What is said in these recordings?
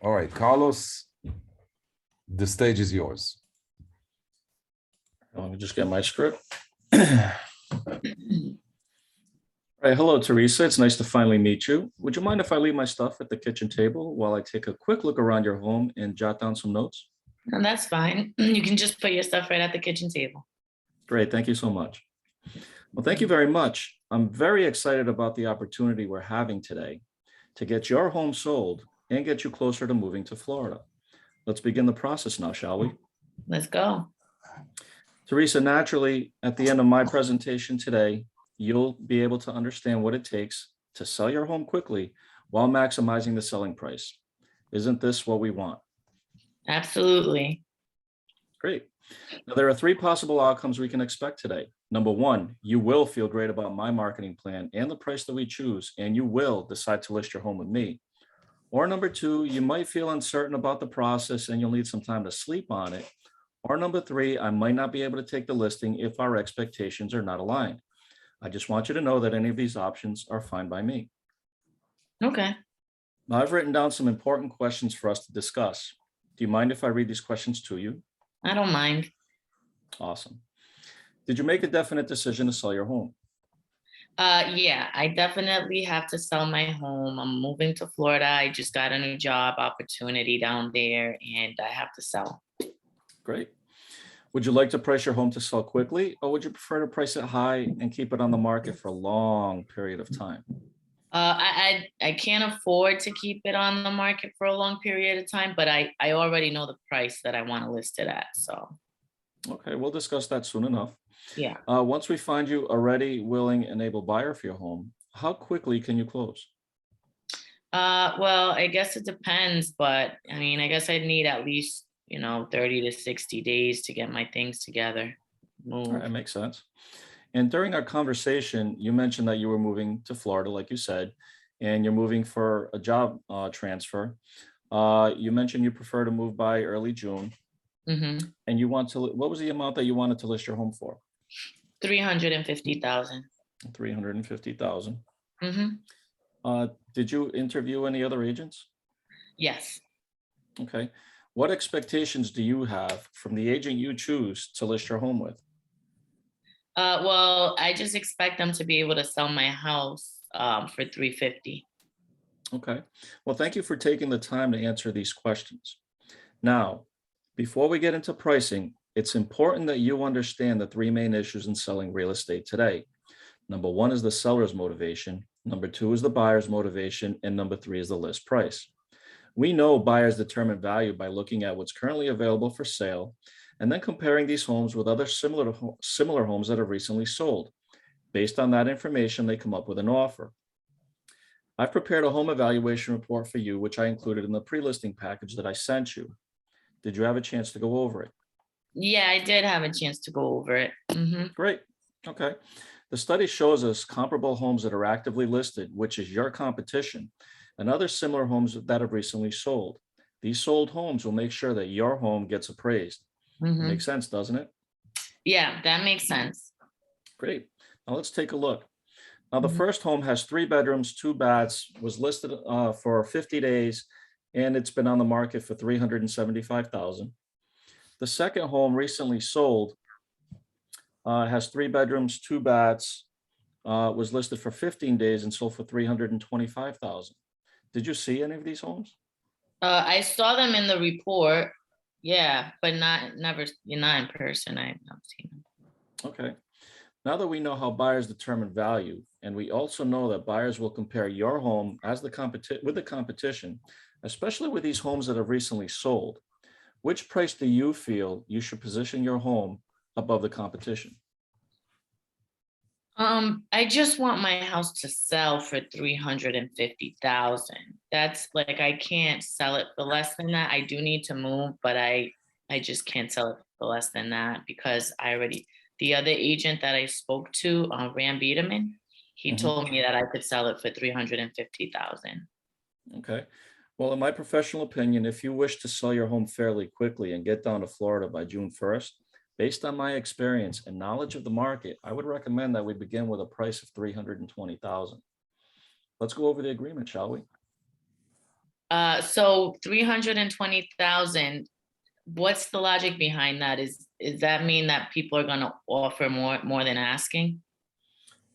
All right, Carlos, the stage is yours. Let me just get my script. All right, hello, Teresa. It's nice to finally meet you. Would you mind if I leave my stuff at the kitchen table while I take a quick look around your home and jot down some notes? No, that's fine. You can just put your stuff right at the kitchen table. Great, thank you so much. Well, thank you very much. I'm very excited about the opportunity we're having today to get your home sold and get you closer to moving to Florida. Let's begin the process now, shall we? Let's go. Teresa, naturally, at the end of my presentation today, you'll be able to understand what it takes to sell your home quickly while maximizing the selling price. Isn't this what we want? Absolutely. Great. Now, there are three possible outcomes we can expect today. Number one, you will feel great about my marketing plan and the price that we choose, and you will decide to list your home with me. Or number two, you might feel uncertain about the process and you'll need some time to sleep on it. Or number three, I might not be able to take the listing if our expectations are not aligned. I just want you to know that any of these options are fine by me. Okay. Now, I've written down some important questions for us to discuss. Do you mind if I read these questions to you? I don't mind. Awesome. Did you make a definite decision to sell your home? Yeah, I definitely have to sell my home. I'm moving to Florida. I just got a new job opportunity down there and I have to sell. Great. Would you like to price your home to sell quickly, or would you prefer to price it high and keep it on the market for a long period of time? I can't afford to keep it on the market for a long period of time, but I already know the price that I want to list it at. So, Okay, we'll discuss that soon enough. yeah. Once we find you a ready, willing, and able buyer for your home, how quickly can you close? Well, I guess it depends, but I mean, I guess I'd need at least, 30 to 60 days to get my things together. All right, Move. that makes sense. And during our conversation, you mentioned that you were moving to Florida, like you said, and you're moving for a job transfer. You mentioned you prefer to move by early June, Mm-hmm. and what was the amount that you wanted to list your home for? 350,000. 350,000. Mm-hmm. Did you interview any other agents? Yes. Okay. What expectations do you have from the agent you choose to list your home with? Well, I just expect them to be able to sell my house for 350. Okay. Well, thank you for taking the time to answer these questions. Now, before we get into pricing, it's important that you understand the three main issues in selling real estate today. Number one is the seller's motivation. Number two is the buyer's motivation. And number three is the list price. We know buyers determine value by looking at what's currently available for sale and then comparing these homes with other similar homes that have recently sold. Based on that information, they come up with an offer. I've prepared a home evaluation report for you, which I included in the pre-listing package that I sent you. Did you have a chance to go over it? Yeah, I did have a chance to go over it. Mm-hmm. Great. Okay. The study shows us comparable homes that are actively listed, which is your competition, and other similar homes that have recently sold. These sold homes will make sure that your home gets appraised. Mm-hmm. Makes sense, doesn't it? Yeah, that makes sense. Great. Now let's take a look. Now the Mhm. first home has 3 bedrooms, 2 baths, was listed for 50 days, and it's been on the market for 375,000. The second home recently sold, has 3 bedrooms, 2 baths, was listed for 15 days and sold for 325,000. Did you see any of these homes? I saw them in the report. Yeah, but not in person. I've not seen them. Okay. Now that we know how buyers determine value, and we also know that buyers will compare your home with the competition, especially with these homes that have recently sold, which price do you feel you should position your home above the competition? I just want my house to sell for 350,000. That's like I can't sell it for less than that. I do need to move, but I just can't sell it for less than that because the other agent that I spoke to, Ran Biderman, he Mhm. told me that I could sell it for 350,000. Okay. Well, in my professional opinion, if you wish to sell your home fairly quickly and get down to Florida by June 1st, based on my experience and knowledge of the market, I would recommend that we begin with a price of 320,000. Let's go over the agreement, shall we? So 320,000, what's the logic behind that? Is that mean that people are gonna offer more than asking?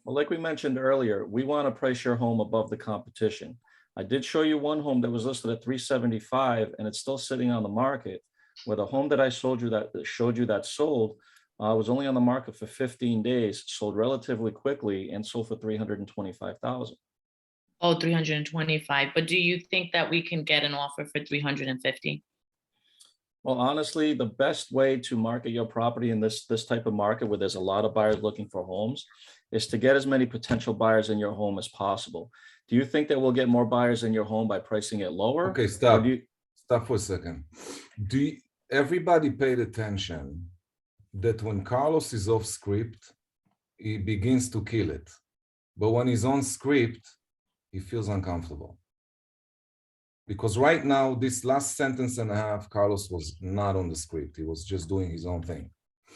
Well, like we mentioned earlier, we want to price your home above the competition. I did show you one home that was listed at 375 and it's still sitting on the market, where the home that I showed you that sold was only on the market for 15 days, sold relatively quickly and sold for 325,000. Oh, 325, but do you think that we can get an offer for 350? Well, honestly, the best way to market your property in this type of market where there's a lot of buyers looking for homes is to get as many potential buyers in your home as possible. Do you think that we'll get more buyers in your home by pricing it lower? Okay, Or stop. do you, Stop for a second. Everybody paid attention that when Carlos is off script, he begins to kill it. But when he's on script, he feels uncomfortable. Because right now, this last sentence and a half, Carlos was not on the script. He was just doing his own thing.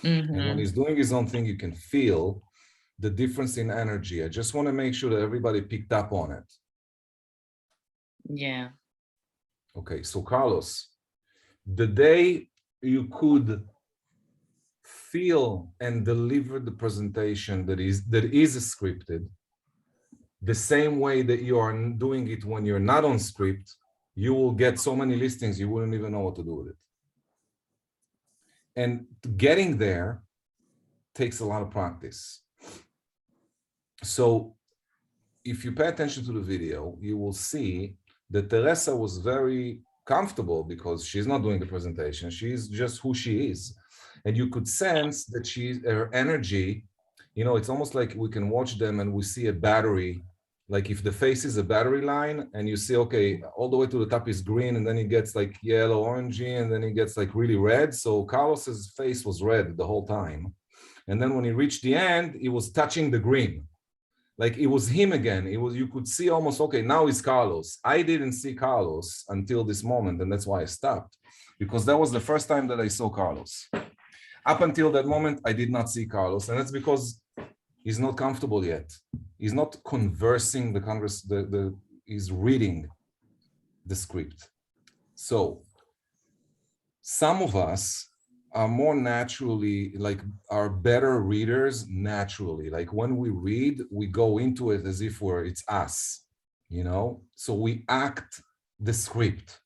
And when he's doing his own thing, you can feel the difference in energy. I just want to make sure that everybody picked up on it. Yeah. Okay, so Carlos, the day you could feel and deliver the presentation that is scripted, the same way that you are doing it when you're not on script, you will get so many listings you wouldn't even know what to do with it. And getting there takes a lot of practice. So if you pay attention to the video, you will see that Teresa was very comfortable because she's not doing the presentation. She's just who she is. And you could sense that her energy, it's almost like we can watch them and we see a battery. Like if the face is a battery line and you see, okay, all the way to the top is green and then it gets like yellow, orangey, and then it gets like really red. So Carlos's face was red the whole time. And then when he reached the end, he was touching the green. Like it was him again. You could see almost, okay, now it's Carlos. I didn't see Carlos until this moment. And that's why I stopped, because that was the first time that I saw Carlos. Up until that moment, I did not see Carlos. And that's because he's not comfortable yet. He's not conversing he's reading the script. So some of us are more naturally, are better readers naturally. Like when we read, we go into it as if it's us, So we act the script.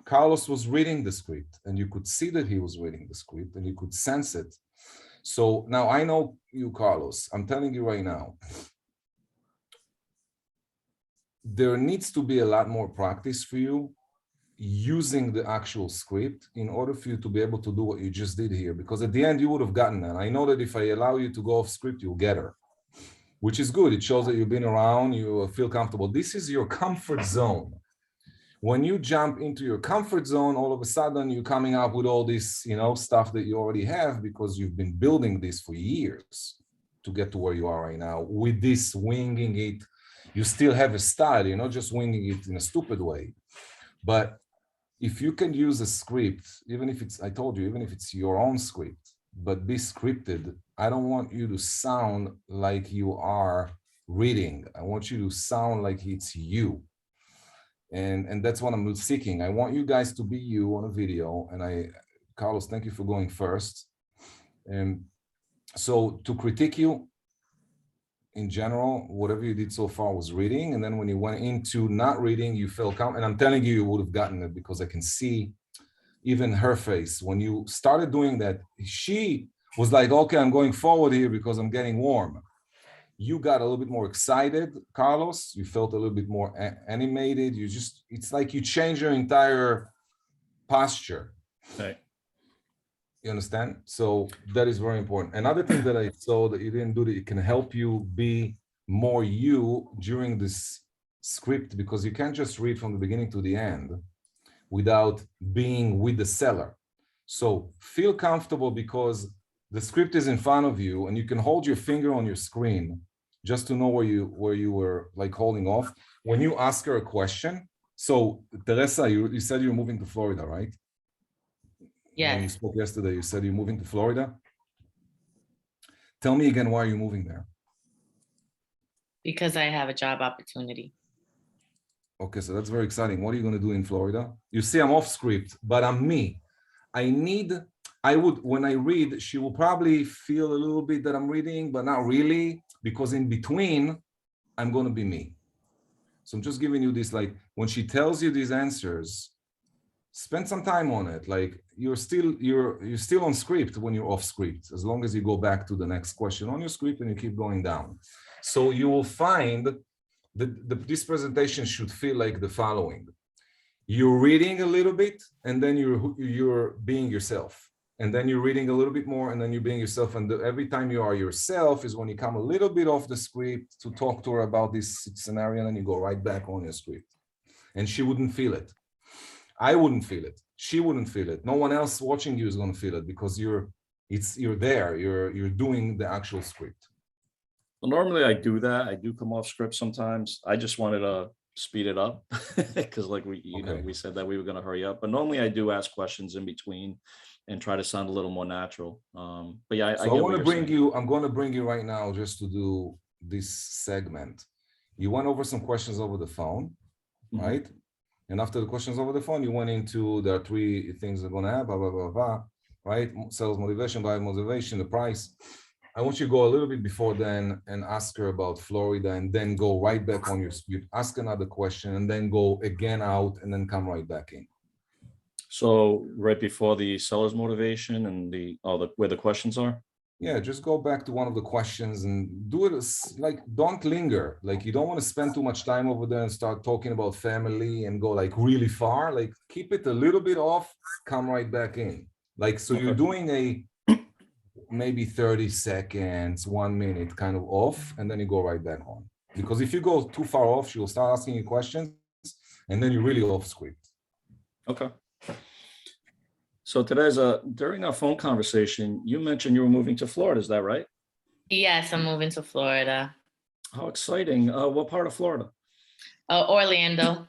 Carlos was reading the script and you could see that he was reading the script and you could sense it. So now I know you, Carlos, I'm telling you right now, there needs to be a lot more practice for you using the actual script in order for you to be able to do what you just did here, because at the end you would have gotten that. I know that if I allow you to go off script, you'll get her, which is good. It shows that you've been around, you feel comfortable. This is your comfort zone. When you jump into your comfort zone, all of a sudden you're coming up with all this, stuff that you already have because you've been building this for years to get to where you are right now. With this winging it, you still have a style. You're not just winging it in a stupid way. But if you can use a script, even if it's your own script, but be scripted, I don't want you to sound like you are reading. I want you to sound like it's you. And that's what I'm seeking. I want you guys to be you on a video. And Carlos, thank you for going first. And so to critique you, in general, whatever you did so far was reading. And then when you went into not reading, you felt and I'm telling you, you would have gotten it because I can see even her face. When you started doing that, she was like, okay, I'm going forward here because I'm getting warm. You got a little bit more excited, Carlos. You felt a little bit more animated. It's like you change your entire posture. right. You understand? So that is very important. Another thing that I saw that you didn't do that it can help you be more you during this script, because you can't just read from the beginning to the end without being with the seller. So feel comfortable because the script is in front of you and you can hold your finger on your screen just to know where you were like holding off. When you ask her a question, so Teresa, you said you're moving to Florida, right? Yes. When you spoke yesterday, you said you're moving to Florida. Tell me again, why are you moving there? Because I have a job opportunity. Okay, so that's very exciting. What are you going to do in Florida? You see, I'm off script, but I'm me. When I read, she will probably feel a little bit that I'm reading, but not really, because in between, I'm going to be me. So I'm just giving you this, like, when she tells you these answers, spend some time on it. Like, you're still on script when you're off script, as long as you go back to the next question on your script and you keep going down. So you will find that this presentation should feel like the following. You're reading a little bit, and then you're being yourself. And then you're reading a little bit more, and then you're being yourself. And every time you are yourself is when you come a little bit off the script to talk to her about this scenario, and then you go right back on your script. And she wouldn't feel it. I wouldn't feel it. She wouldn't feel it. No one else watching you is going to feel it, because you're there. You're doing the actual script. Well, normally I do that. I do come off script sometimes. I just wanted to speed it up because like we said that we were going to hurry up, but normally I do ask questions in between and try to sound a little more natural. But yeah, I want to bring you, I'm going to bring you right now just to do this segment. You went over some questions over the phone, right? And after the questions over the phone, you went into, there are 3 things they're going to have, blah, blah, blah, blah, right? Sales motivation, buyer motivation, the price. I want you to go a little bit before then and ask her about Florida, and then go right back on your script, ask another question, and then go again out, and then come right back in. So right before the seller's motivation and where the questions are? Yeah, just go back to one of the questions and do it like, don't linger. Like, you don't want to spend too much time over there and start talking about family and go like really far. Like, keep it a little bit off, come right back in. Like, so you're doing a maybe 30 seconds, 1 minute kind of off, and then you go right back on. Because if you go too far off, she'll start asking you questions, and then you're really off script. Okay. So during our phone conversation, you mentioned you were moving to Florida. Is that right? Yes, I'm moving to Florida. How exciting. What part of Florida? Orlando.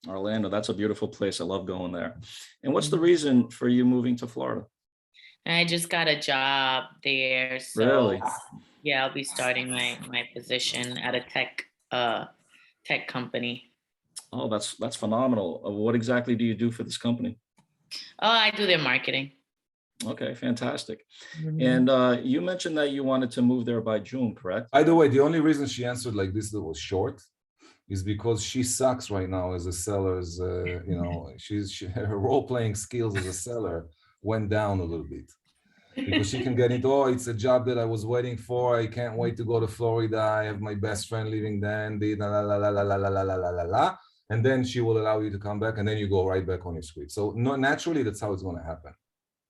Orlando. That's a beautiful place. I love going there. And what's the reason for you moving to Florida? I just got a job there. So really? Yeah, I'll be starting my position at a tech company. Oh, that's phenomenal. What exactly do you do for this company? Oh, I do their marketing. Okay, fantastic. And you mentioned that you wanted to move there by June, correct? By the way, the only reason she answered like this that was short is because she sucks right now as a seller. Her role-playing skills as a seller went down a little bit, because she can get into, oh, it's a job that I was waiting for. I can't wait to go to Florida. I have my best friend living there, and and then she will allow you to come back, and then you go right back on your script. So no, naturally, that's how it's going to happen.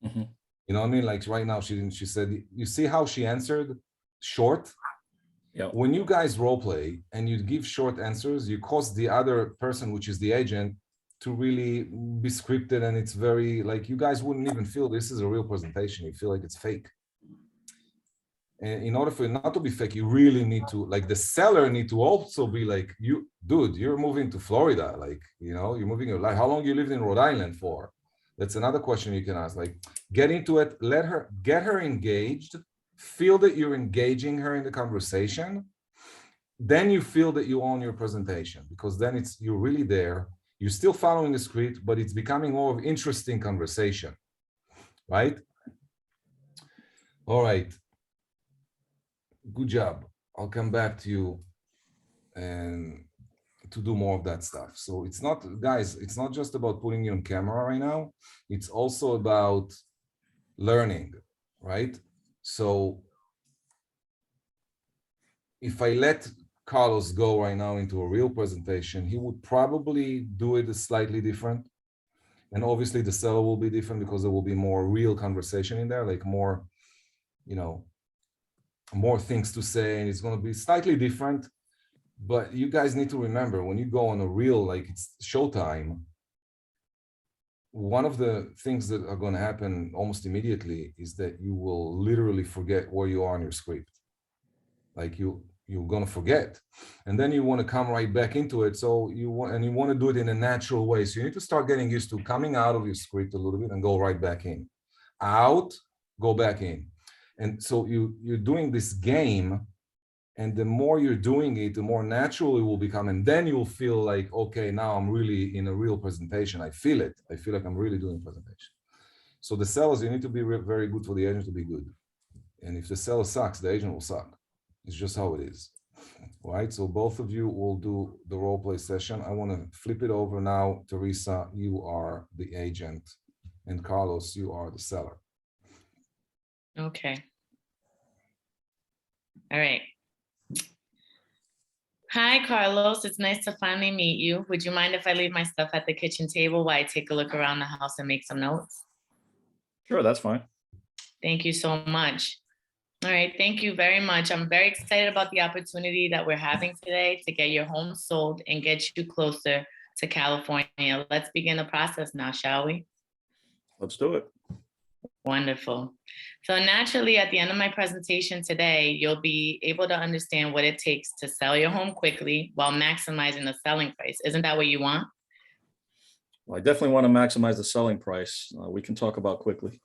You know what I mean? Like right now, she said, you see how she answered short? Yeah. When you guys role play and you give short answers, you cause the other person, which is the agent, to really be scripted, and it's very like, you guys wouldn't even feel this is a real presentation. You feel like it's fake. And in order for it not to be fake, you really need to, like, the seller need to also be like, dude, you're moving to Florida. Like, you're moving your life. How long you lived in Rhode Island for? That's another question you can ask. Like, get into it, get her engaged, feel that you're engaging her in the conversation. Then you feel that you own your presentation, because then you're really there. You're still following the script, but it's becoming more of interesting conversation, right? All right. Good job. I'll come back to you and to do more of that stuff. So it's not, guys, it's not just about putting you on camera right now. It's also about learning, right? So if I let Carlos go right now into a real presentation, he would probably do it slightly different. And obviously the seller will be different, because there will be more real conversation in there, like more, more things to say, and it's going to be slightly different. But you guys need to remember, when you go on a reel, like it's showtime, one of the things that are going to happen almost immediately is that you will literally forget where you are in your script. Like you're going to forget, and then you want to come right back into it. So you want to do it in a natural way. So you need to start getting used to coming out of your script a little bit and go right back in. Out, go back in. And so you're doing this game And the more you're doing it, the more natural it will become. And then you'll feel like, okay, now I'm really in a real presentation. I feel it. I feel like I'm really doing presentation. So the sellers, you need to be very good for the agent to be good. And if the seller sucks, the agent will suck. It's just how it is. Right? So both of you will do the role play session. I want to flip it over now. Teresa, you are the agent. And Carlos, you are the seller. Okay. All right. Hi, Carlos. It's nice to finally meet you. Would you mind if I leave my stuff at the kitchen table while I take a look around the house and make some notes? Sure, that's fine. Thank you so much. All right, thank you very much. I'm very excited about the opportunity that we're having today to get your home sold and get you closer to California. Let's begin the process now, shall we? Let's do it. Wonderful. So naturally, at the end of my presentation today, you'll be able to understand what it takes to sell your home quickly while maximizing the selling price. Isn't that what you want? Well, I definitely want to maximize the selling price. We can talk about quickly.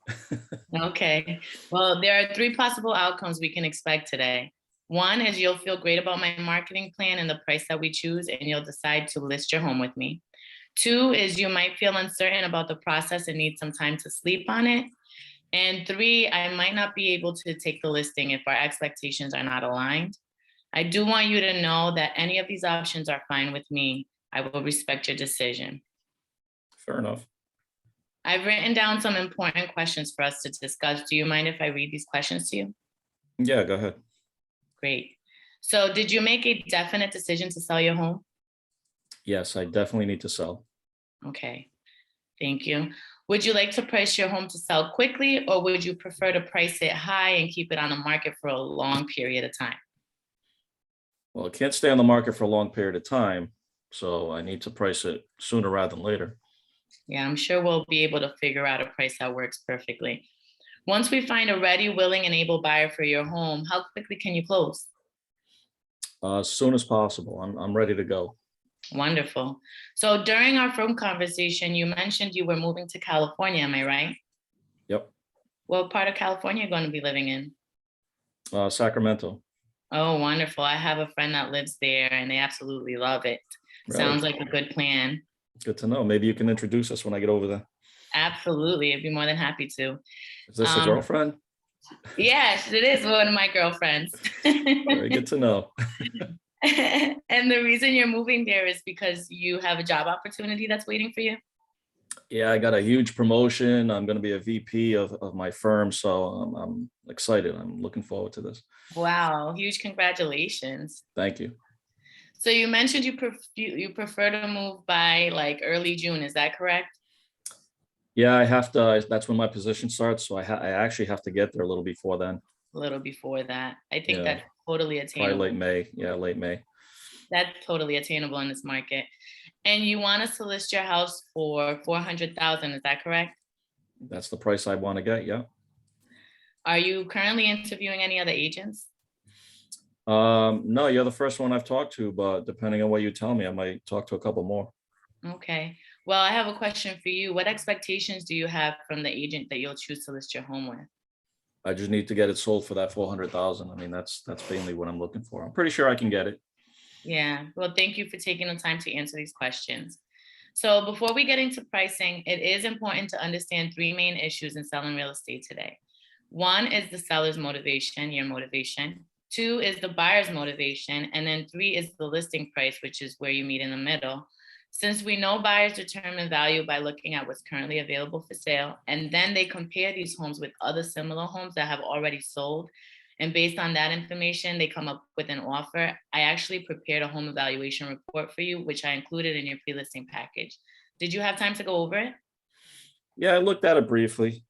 Okay. Well, there are 3 possible outcomes we can expect today. One is you'll feel great about my marketing plan and the price that we choose, and you'll decide to list your home with me. 2 is you might feel uncertain about the process and need some time to sleep on it. And 3, I might not be able to take the listing if our expectations are not aligned. I do want you to know that any of these options are fine with me. I will respect your decision. Fair enough. I've written down some important questions for us to discuss. Do you mind if I read these questions to you? Yeah, go ahead. Great. So did you make a definite decision to sell your home? Yes, I definitely need to sell. Okay, thank you. Would you like to price your home to sell quickly, or would you prefer to price it high and keep it on the market for a long period of time? Well, it can't stay on the market for a long period of time, so I need to price it sooner rather than later. Yeah, I'm sure we'll be able to figure out a price that works perfectly. Once we find a ready, willing, and able buyer for your home, how quickly can you close? As soon as possible. I'm ready to go. Wonderful. So during our phone conversation, you mentioned you were moving to California, am I right? Yep. What part of California are you going to be living in? Sacramento. Oh, wonderful. I have a friend that lives there and they absolutely love it. Really? Sounds like a good plan. Good to know. Maybe you can introduce us when I get over there. Absolutely. I'd be more than happy to. Is this a girlfriend? Yes, it is one of my girlfriends. Very good to know. And the reason you're moving there is because you have a job opportunity that's waiting for you? Yeah, I got a huge promotion. I'm going to be a VP of my firm, so I'm excited. I'm looking forward to this. Wow, huge congratulations. Thank you. So you mentioned you prefer to move by like early June, is that correct? Yeah, I have to. That's when my position starts, so I actually have to get there a little before then. A little before that. I think Yeah. that's totally Probably attainable. late May. Yeah, late May. That's totally attainable in this market. And you want us to list your house for 400,000, is that correct? That's the price I want to get. Yeah. Are you currently interviewing any other agents? No, you're the first one I've talked to, but depending on what you tell me, I might talk to a couple more. Okay. Well, I have a question for you. What expectations do you have from the agent that you'll choose to list your home with? I just need to get it sold for that 400,000. I mean, that's mainly what I'm looking for. I'm pretty sure I can get it. Yeah. Well, thank you for taking the time to answer these questions. So before we get into pricing, it is important to understand 3 main issues in selling real estate today. 1 is the seller's motivation, your motivation. 2 is the buyer's motivation. And then 3 is the listing price, which is where you meet in the middle. Since we know buyers determine value by looking at what's currently available for sale, and then they compare these homes with other similar homes that have already sold, and based on that information, they come up with an offer. I actually prepared a home evaluation report for you, which I included in your pre-listing package. Did you have time to go over it? Yeah, I looked at it briefly.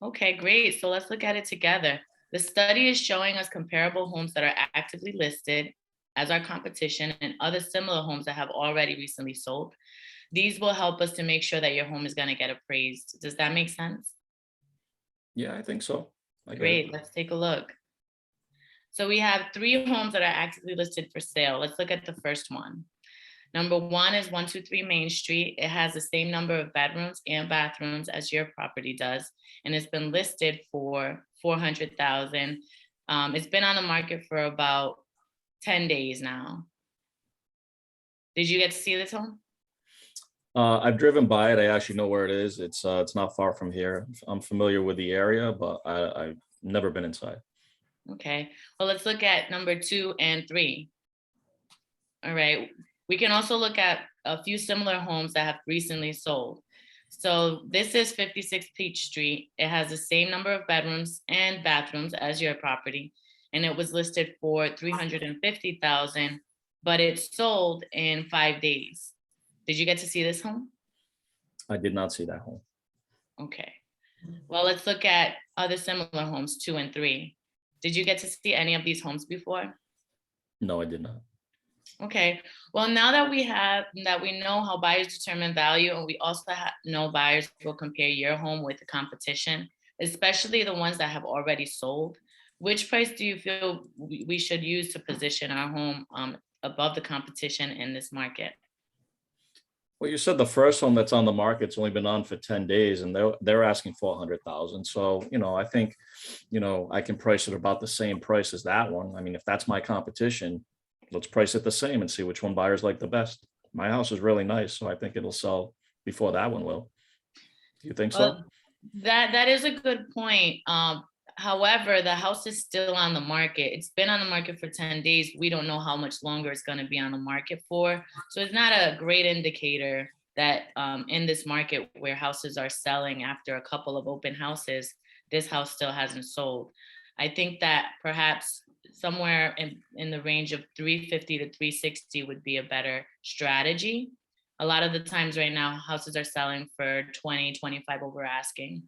Okay, great. So let's look at it together. The study is showing us comparable homes that are actively listed as our competition and other similar homes that have already recently sold. These will help us to make sure that your home is going to get appraised. Does that make sense? Yeah, I think so. I get it. Great, let's take a look. So we have 3 homes that are actively listed for sale. Let's look at the first one. Number 1 is 123 Main Street. It has the same number of bedrooms and bathrooms as your property does, and it's been listed for 400,000. It's been on the market for about 10 days now. Did you get to see this home? I've driven by it. I actually know where it is. It's not far from here. I'm familiar with the area, but I've never been inside. Okay. Well, let's look at number 2 and 3. All right. We can also look at a few similar homes that have recently sold. So this is 56 Peach Street. It has the same number of bedrooms and bathrooms as your property, and it was listed for $350,000, but it sold in 5 days. Did you get to see this home? I did not see that home. Okay. Well, let's look at other similar homes, 2 and 3. Did you get to see any of these homes before? No, I did not. Okay. Well, now that we know how buyers determine value, and we also know buyers will compare your home with the competition, especially the ones that have already sold. Which price do you feel we should use to position our home above the competition in this market? Well, you said the first home that's on the market's only been on for 10 days and they're asking 400,000. So, I think, I can price it about the same price as that one. I mean, if that's my competition, let's price it the same and see which one buyers like the best. My house is really nice, so I think it'll sell before that one will. Do you think so? Well, that is a good point. However, the house is still on the market. It's been on the market for 10 days. We don't know how much longer it's going to be on the market for. So it's not a great indicator that in this market where houses are selling after a couple of open houses, this house still hasn't sold. I think that perhaps somewhere in the range of 350 to 360 would be a better strategy. A lot of the times right now, houses are selling for 20, 25 over asking.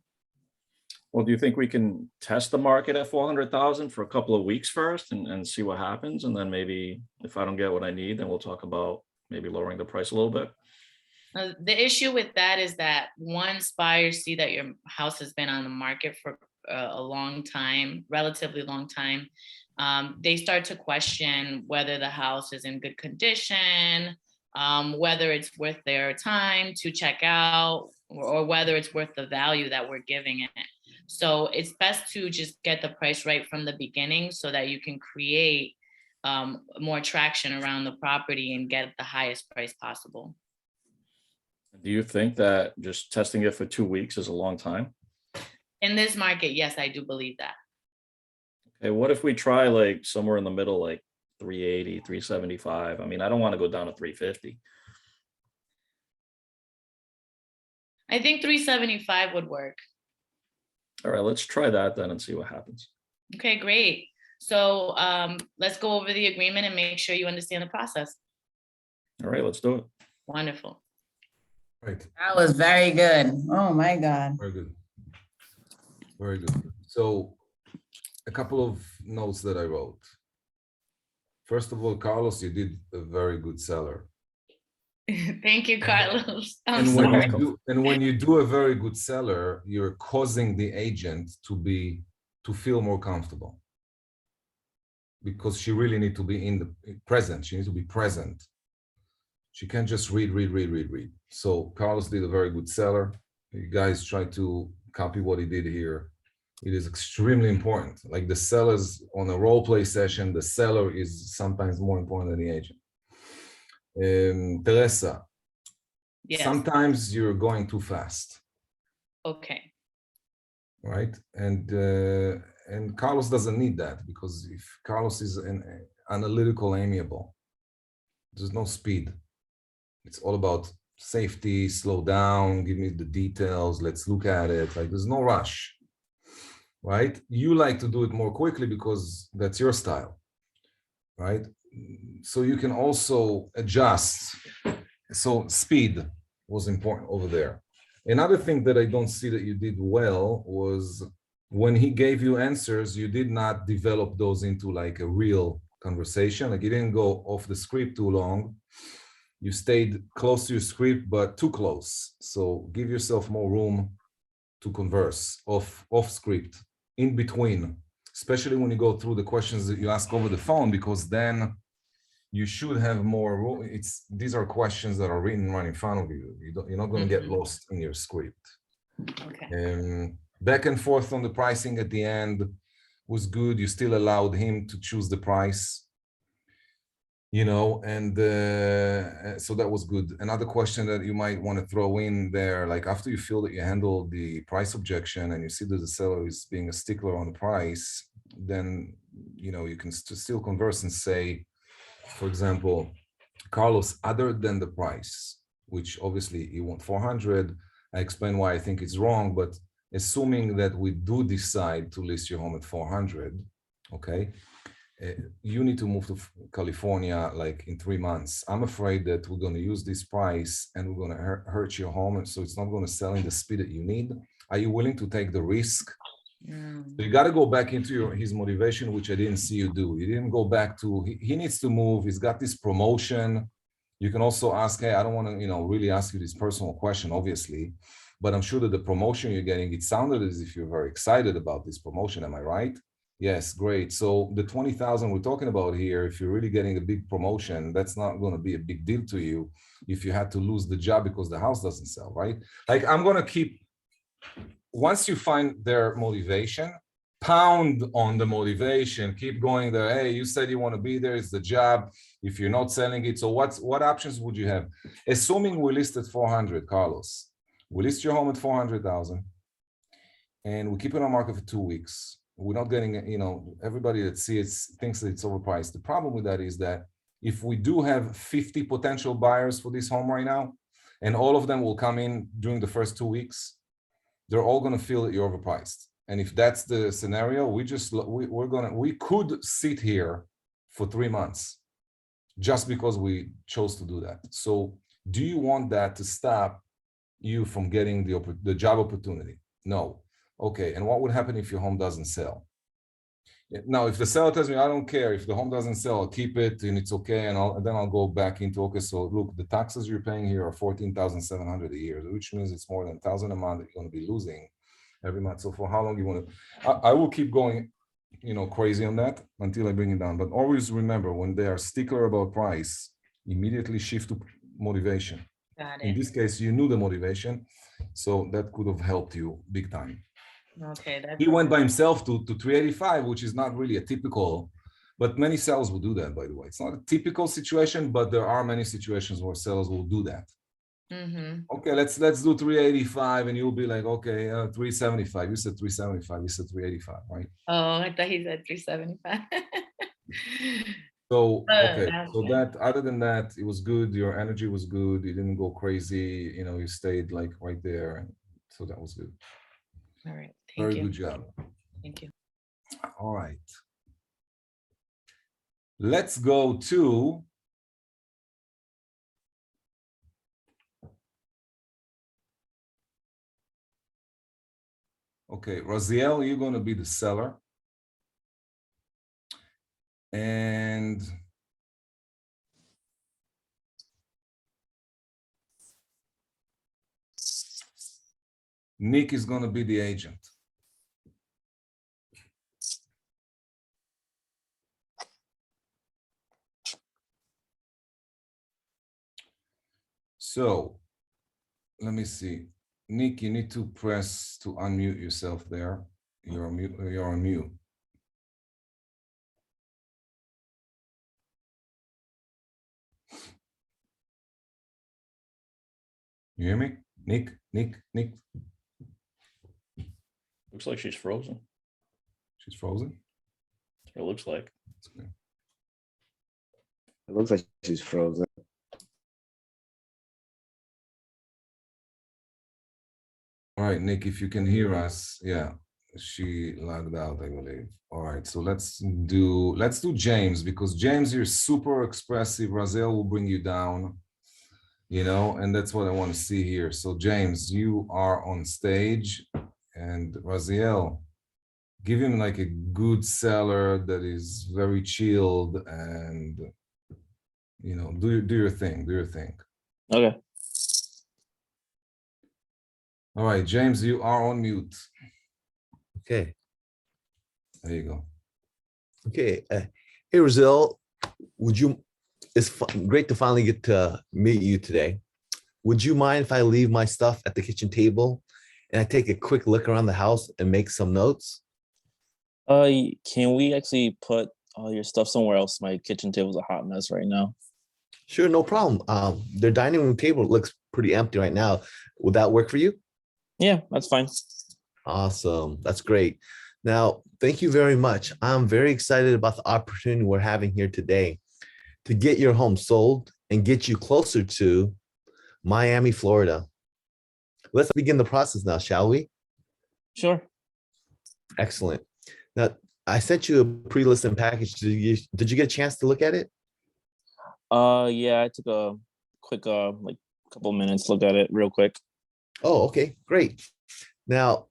Well, do you think we can test the market at 400,000 for a couple of weeks first and see what happens? And then maybe if I don't get what I need, then we'll talk about maybe lowering the price a little bit. The issue with that is that once buyers see that your house has been on the market for a long time, relatively long time, they start to question whether the house is in good condition, whether it's worth their time to check out, or whether it's worth the value that we're giving it. So it's best to just get the price right from the beginning so that you can create more traction around the property and get the highest price possible. Do you think that just testing it for 2 weeks is a long time? In this market, yes, I do believe that. Okay, what if we try like somewhere in the middle, like 380, 375? I mean, I don't want to go down to 350. I think 375 would work. All right, let's try that then and see what happens. Okay, great. So let's go over the agreement and make sure you understand the process. All right, let's do it. Wonderful. Right. That was very good. Oh my God. Very good. Very good. So a couple of notes that I wrote. First of all, Carlos, you did a very good seller. Thank you, Carlos. And when you do a very good seller, you're causing the agent to feel more comfortable, because she really need to be present. She needs to be present. She can't just read. So Carlos did a very good seller. You guys try to copy what he did here. It is extremely important. Like the sellers on a role play session, the seller is sometimes more important than the agent. Teresa, yes. Sometimes you're going too fast. Okay. Right? And Carlos doesn't need that, because if Carlos is analytical, amiable, there's no speed. It's all about safety, slow down, give me the details, let's look at it. Like there's no rush, right? You like to do it more quickly because that's your style, right? So you can also adjust. So speed was important over there. Another thing that I don't see that you did well was when he gave you answers, you did not develop those into like a real conversation. Like you didn't go off the script too long. You stayed close to your script, but too close. So give yourself more room to converse off script, in between, especially when you go through the questions that you ask over the phone, because then you should have more room. These are questions that are written right in front of you. You're not going to get lost in your script. Okay. Back and forth on the pricing at the end was good. You still allowed him to choose the price, and so that was good. Another question that you might want to throw in there, like after you feel that you handle the price objection and you see that the seller is being a stickler on the price, then, you can still converse and say, for example, Carlos, other than the price, which obviously you want 400, I explain why I think it's wrong, but assuming that we do decide to list your home at 400, okay, you need to move to California like in 3 months. I'm afraid that we're going to use this price and we're going to hurt your home, and so it's not going to sell in the speed that you need. Are you willing to take the risk? So you got to go back into his motivation, which I didn't see you do. You didn't go back to, he needs to move. He's got this promotion. You can also ask, hey, I don't want to, really ask you this personal question, obviously, but I'm sure that the promotion you're getting, it sounded as if you're very excited about this promotion. Am I right? Yes, great. So the 20,000 we're talking about here, if you're really getting a big promotion, that's not going to be a big deal to you if you had to lose the job because the house doesn't sell, right? Like I'm going to keep, once you find their motivation, pound on the motivation, keep going there. Hey, you said you want to be there, it's the job. If you're not selling it, so what options would you have? Assuming we list at 400, Carlos, we list your home at 400,000 and we keep it on market for 2 weeks. We're not getting, everybody that sees it thinks that it's overpriced. The problem with that is that if we do have 50 potential buyers for this home right now, and all of them will come in during the first 2 weeks, they're all going to feel that you're overpriced. And if that's the scenario, we could sit here for 3 months just because we chose to do that. So do you want that to stop you from getting the job opportunity? No. Okay. And what would happen if your home doesn't sell? Now, if the seller tells me, I don't care, if the home doesn't sell, I'll keep it and it's okay. And then I'll go back into, okay, so look, the taxes you're paying here are $14,700 a year, which means it's more than $1,000 a month that you're going to be losing every month. So for how long you want to, I will keep going, crazy on that until I bring it down. But always remember, when they are stickler about price, immediately shift to motivation. Got it. In this case, you knew the motivation, so that could have helped you big time. Okay. He went by himself to 385, which is not really a typical, but many sellers will do that, by the way. It's not a typical situation, but there are many situations where sellers will do that. Okay, let's do 385, and you'll be like, okay, 375. You said 375. You said 385, right? Oh, I thought he said 375. So okay, so that other than that, it was good. Your energy was good. You didn't go crazy. You stayed like right there. So that was good. All right. Very good job. Thank you. All right. Let's go to okay, Raziel, you're going to be the seller. And Nick is going to be the agent. So let me see. Nick, you need to press to unmute yourself there. You're on mute. You're on mute. You hear me? Nick. Looks like she's frozen. She's frozen? That's what it looks like. Okay. It looks like she's frozen. All right, Nick, if you can hear us, yeah, she logged out, I believe. All right, so let's do James, because James, you're super expressive. Raziel will bring you down, and that's what I want to see here. So James, you are on stage, and Raziel, give him like a good seller that is very chilled and, do your thing. Okay. All right, James, you are on mute. Okay. There you go. Okay. Hey, Raziel, it's great to finally get to meet you today. Would you mind if I leave my stuff at the kitchen table and I take a quick look around the house and make some notes? Can we actually put all your stuff somewhere else? My kitchen table's a hot mess right now. Sure, no problem. Their dining room table looks pretty empty right now. Would that work for you? Yeah, that's fine. Awesome. That's great. Now, thank you very much. I'm very excited about the opportunity we're having here today to get your home sold and get you closer to Miami, Florida. Let's begin the process now, shall we? Sure. Excellent. Now, I sent you a pre-listing package. Did you get a chance to look at it? Yeah, I took a quick like couple minutes, look at it real quick. Oh, okay, great. Now,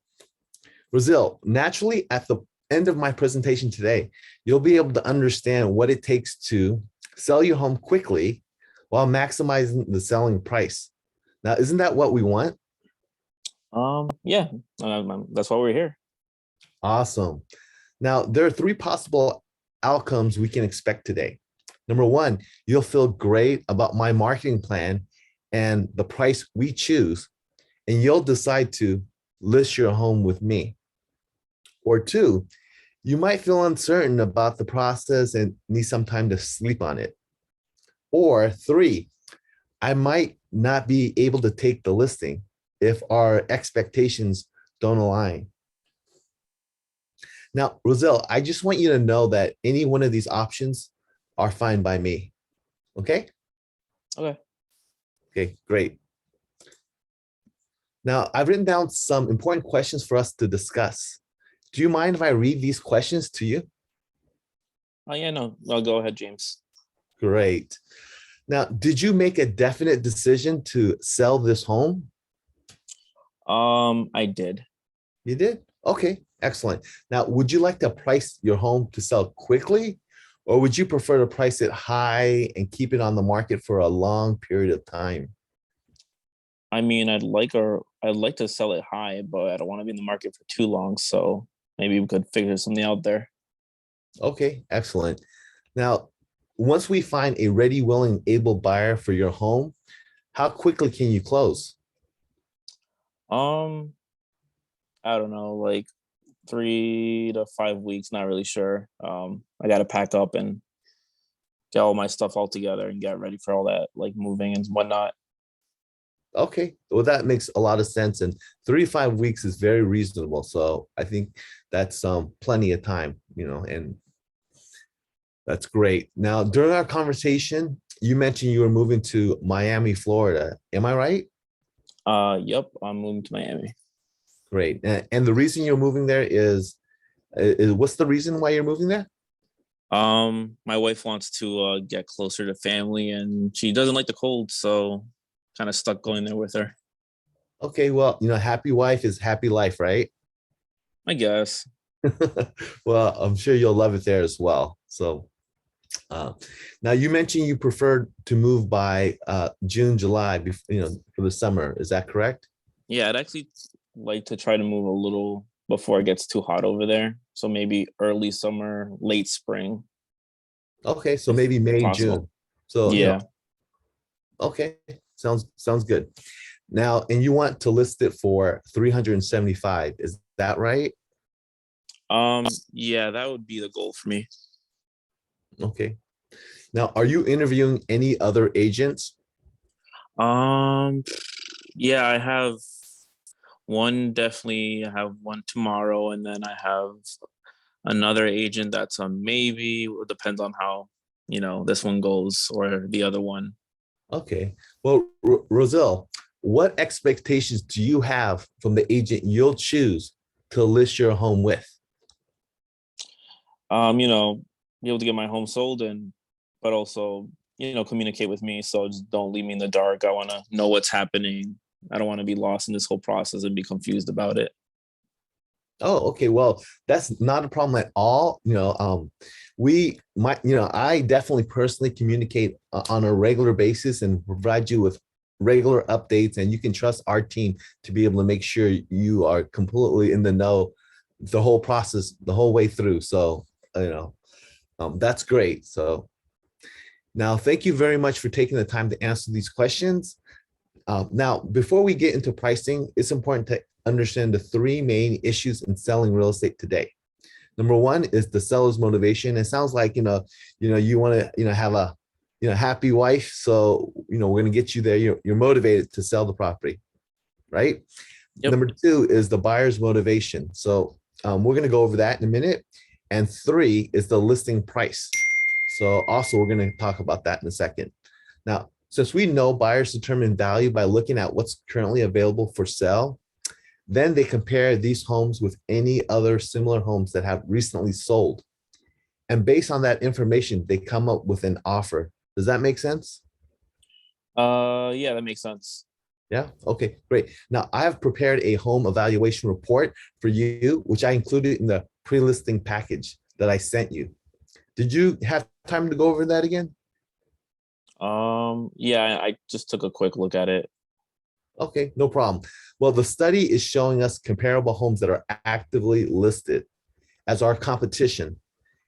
Brazil, naturally, at the end of my presentation today, you'll be able to understand what it takes to sell your home quickly while maximizing the selling price. Now, isn't that what we want? Yeah, that's why we're here. Awesome. Now, there are three possible outcomes we can expect today. Number one, you'll feel great about my marketing plan and the price we choose, and you'll decide to list your home with me. Or two, you might feel uncertain about the process and need some time to sleep on it. Or three, I might not be able to take the listing if our expectations don't align. Now, Roselle, I just want you to know that any one of these options are fine by me. Okay? Okay. Okay, great. Now, I've written down some important questions for us to discuss. Do you mind if I read these questions to you? Oh yeah, no, I'll go ahead, James. Great. Now, did you make a definite decision to sell this home? I did. You did? Okay, excellent. Now, would you like to price your home to sell quickly, or would you prefer to price it high and keep it on the market for a long period of time? I mean, I'd like to sell it high, but I don't want to be in the market for too long. So maybe we could figure something out there. Okay, excellent. Now, once we find a ready, willing, able buyer for your home, how quickly can you close? I don't know, like 3 to 5 weeks, not really sure. I got to pack up and get all my stuff all together and get ready for all that, like moving and whatnot. Okay, well, that makes a lot of sense. And 3 to 5 weeks is very reasonable. So I think that's plenty of time, and that's great. Now, during our conversation, you mentioned you were moving to Miami, Florida. Am I right? Yep, I'm moving to Miami. Great. And the reason you're moving there is what's the reason why you're moving there? My wife wants to get closer to family, and she doesn't like the cold, so kind of stuck going there with her. Okay, well, happy wife is happy life, right? I guess. Well, I'm sure you'll love it there as well. So now you mentioned you prefer to move by June, July, for the summer. Is that correct? Yeah, I'd actually like to try to move a little before it gets too hot over there. So maybe early summer, late spring. Okay, so maybe May, possible. June. So Yeah. Okay, sounds good. Now, and you want to list it for 375, is that right? Yeah, that would be the goal for me. Okay. Now, are you interviewing any other agents? Yeah, I have one, definitely. I have one tomorrow, and then I have another agent that's a maybe. It depends on how, this one goes or the other one. Okay. Well, Roselle, what expectations do you have from the agent you'll choose to list your home with? Be able to get my home sold, but also, communicate with me. So just don't leave me in the dark. I want to know what's happening. I don't want to be lost in this whole process and be confused about it. Oh, okay. Well, that's not a problem at all. I definitely personally communicate on a regular basis and provide you with regular updates, and you can trust our team to be able to make sure you are completely in the know the whole process, the whole way through. So, that's great. So now, thank you very much for taking the time to answer these questions. Now, before we get into pricing, it's important to understand the three main issues in selling real estate today. Number one is the seller's motivation. It sounds like, you want to, have a, happy wife. So, we're going to get you there. You're motivated to sell the property, right? Yep. Number two is the buyer's motivation. So we're going to go over that in a minute. And three is the listing price. So also we're going to talk about that in a second. Now, since we know buyers determine value by looking at what's currently available for sale, then they compare these homes with any other similar homes that have recently sold. And based on that information, they come up with an offer. Does that make sense? Yeah, that makes sense. Yeah. Okay, great. Now I have prepared a home evaluation report for you, which I included in the pre-listing package that I sent you. Did you have time to go over that again? Yeah, I just took a quick look at it. Okay, no problem. Well, the study is showing us comparable homes that are actively listed as our competition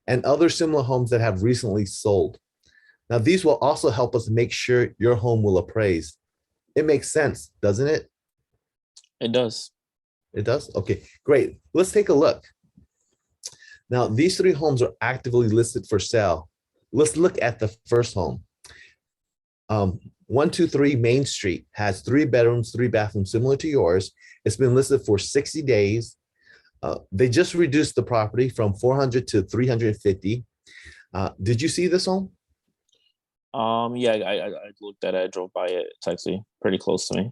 and other similar homes that have recently sold. Now, these will also help us make sure your home will appraise. It makes sense, doesn't it? It does. It does? Okay, great. Let's take a look. Now, these three homes are actively listed for sale. Let's look at the first home. 123 Main Street has 3 bedrooms, 3 bathrooms, similar to yours. It's been listed for 60 days. They just reduced the property from 400 to 350. Did you see this home? Yeah, I looked at it, I drove by it. It's actually pretty close to me.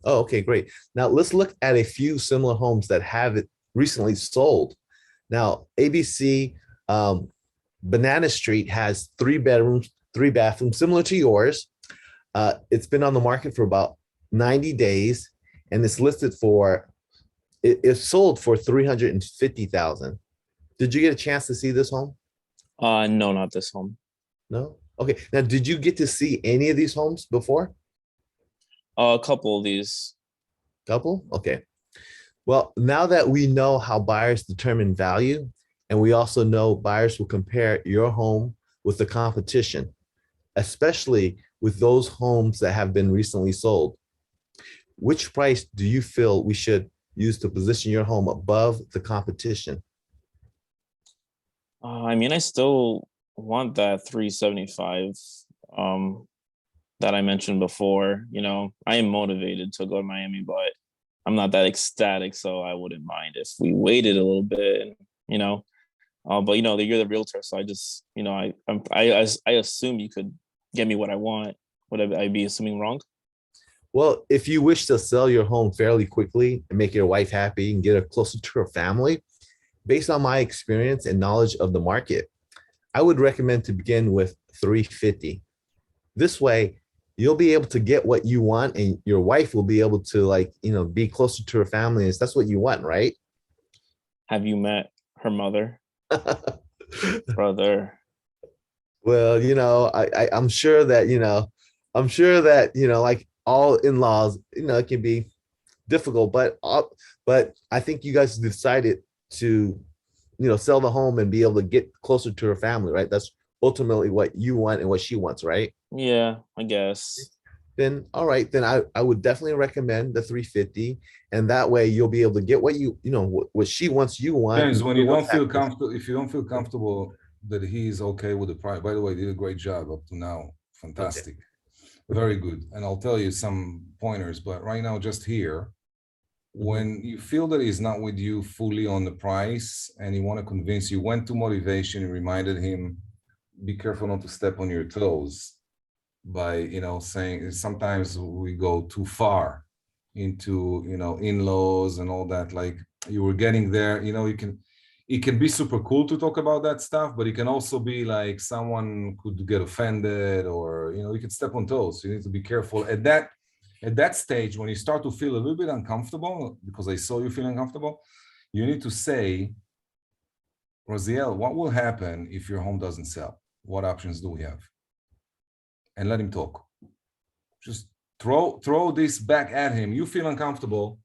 Oh, okay, great. Now let's look at a few similar homes that have it recently sold. Now, ABC Banana Street has 3 bedrooms, 3 bathrooms, similar to yours. It's been on the market for about 90 days, and it's listed for, it's sold for 350,000. Did you get a chance to see this home? No, not this home. No? Okay. Now, did you get to see any of these homes before? A couple of these. Couple? Okay. Well, now that we know how buyers determine value, and we also know buyers will compare your home with the competition, especially with those homes that have been recently sold, which price do you feel we should use to position your home above the competition? I mean, I still want that 375 that I mentioned before. I am motivated to go to Miami, but I'm not that ecstatic, so I wouldn't mind if we waited a little bit. But you're the realtor, so I just, I assume you could get me what I want. Would I be assuming wrong? Well, if you wish to sell your home fairly quickly and make your wife happy and get her closer to her family, based on my experience and knowledge of the market, I would recommend to begin with 350. This way, you'll be able to get what you want, and your wife will be able to be closer to her family. That's what you want, right? Have you met her mother? Brother. Well, I'm sure that, like all in-laws, it can be difficult, but I think you guys decided to, sell the home and be able to get closer to her family, right? That's ultimately what you want and what she wants, right? Yeah, I guess. Then, all right, then I would definitely recommend the 350, and that way you'll be able to get what what she wants, you want. James, when you don't feel comfortable, if you don't feel comfortable that he's okay with the price, by the way, did a great job up to now. Fantastic. Okay. Very good. And I'll tell you some pointers, but right now, just here, when you feel that he's not with you fully on the price and you want to convince you, went to motivation, you reminded him, be careful not to step on your toes by, saying sometimes we go too far into, in-laws and all that. Like you were getting there, it can be super cool to talk about that stuff, but it can also be like someone could get offended, or, you can step on toes. You need to be careful at that stage. When you start to feel a little bit uncomfortable, because I saw you feel uncomfortable, you need to say, Raziel, what will happen if your home doesn't sell? What options do we have? And let him talk. Just throw this back at him. You feel uncomfortable,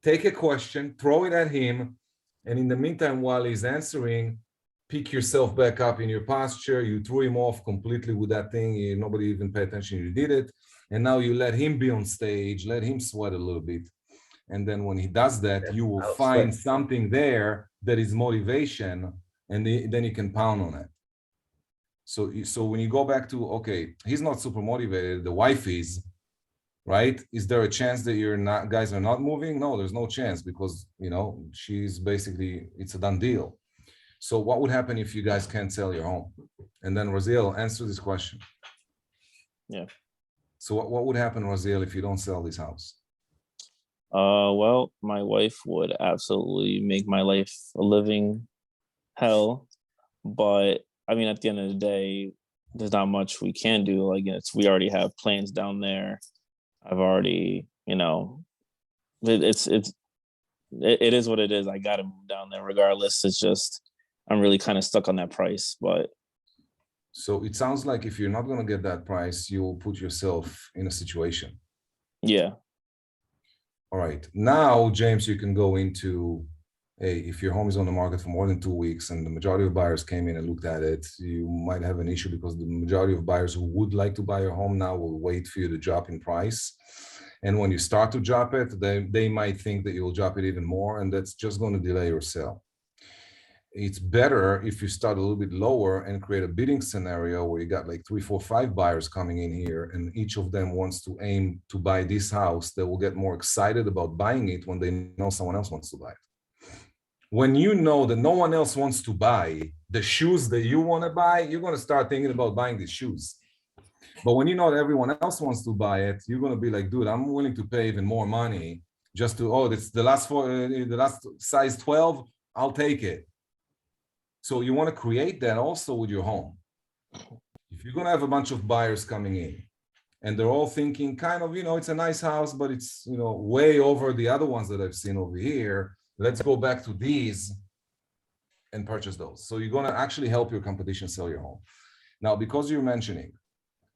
take a question, throw it at him. And in the meantime, while he's answering, pick yourself back up in your posture. You threw him off completely with that thing. Nobody even paid attention. You did it. And now you let him be on stage, let him sweat a little bit. And then when he does that, you will find something there that is motivation, and then you can pound on it. So when you go back to, okay, he's not super motivated, the wife is, right? Is there a chance that you're not, guys are not moving? No, there's no chance, because, you know, she's basically, it's a done deal. So what would happen if you guys can't sell your home? And then Raziel, answer this question. Yeah. So what would happen, Raziel, if you don't sell this house? Well, my wife would absolutely make my life a living hell. But I mean, at the end of the day, there's not much we can do. Like, we already have plans down there. I've already, you know, it is what it is. I got to move down there regardless. It's just, I'm really kind of stuck on that price. But so it sounds like if you're not going to get that price, you'll put yourself in a situation. Yeah. All right. Now, James, you can go into, hey, if your home is on the market for more than 2 weeks and the majority of buyers came in and looked at it, you might have an issue, because the majority of buyers who would like to buy your home now will wait for you to drop in price. And when you start to drop it, they might think that you'll drop it even more, and that's just going to delay your sale. It's better if you start a little bit lower and create a bidding scenario where you got like 3, 4, 5 buyers coming in here, and each of them wants to aim to buy this house. They will get more excited about buying it when they know someone else wants to buy it. When you know that no one else wants to buy the shoes that you want to buy, you're going to start thinking about buying these shoes. But when you know that everyone else wants to buy it, you're going to be like, dude, I'm willing to pay even more money just to, oh, it's the last size 12, I'll take it. So you want to create that also with your home. If you're going to have a bunch of buyers coming in and they're all thinking kind of, you know, it's a nice house, but it's, you know, way over the other ones that I've seen over here, let's go back to these and purchase those. So you're going to actually help your competition sell your home. Now, because you're mentioning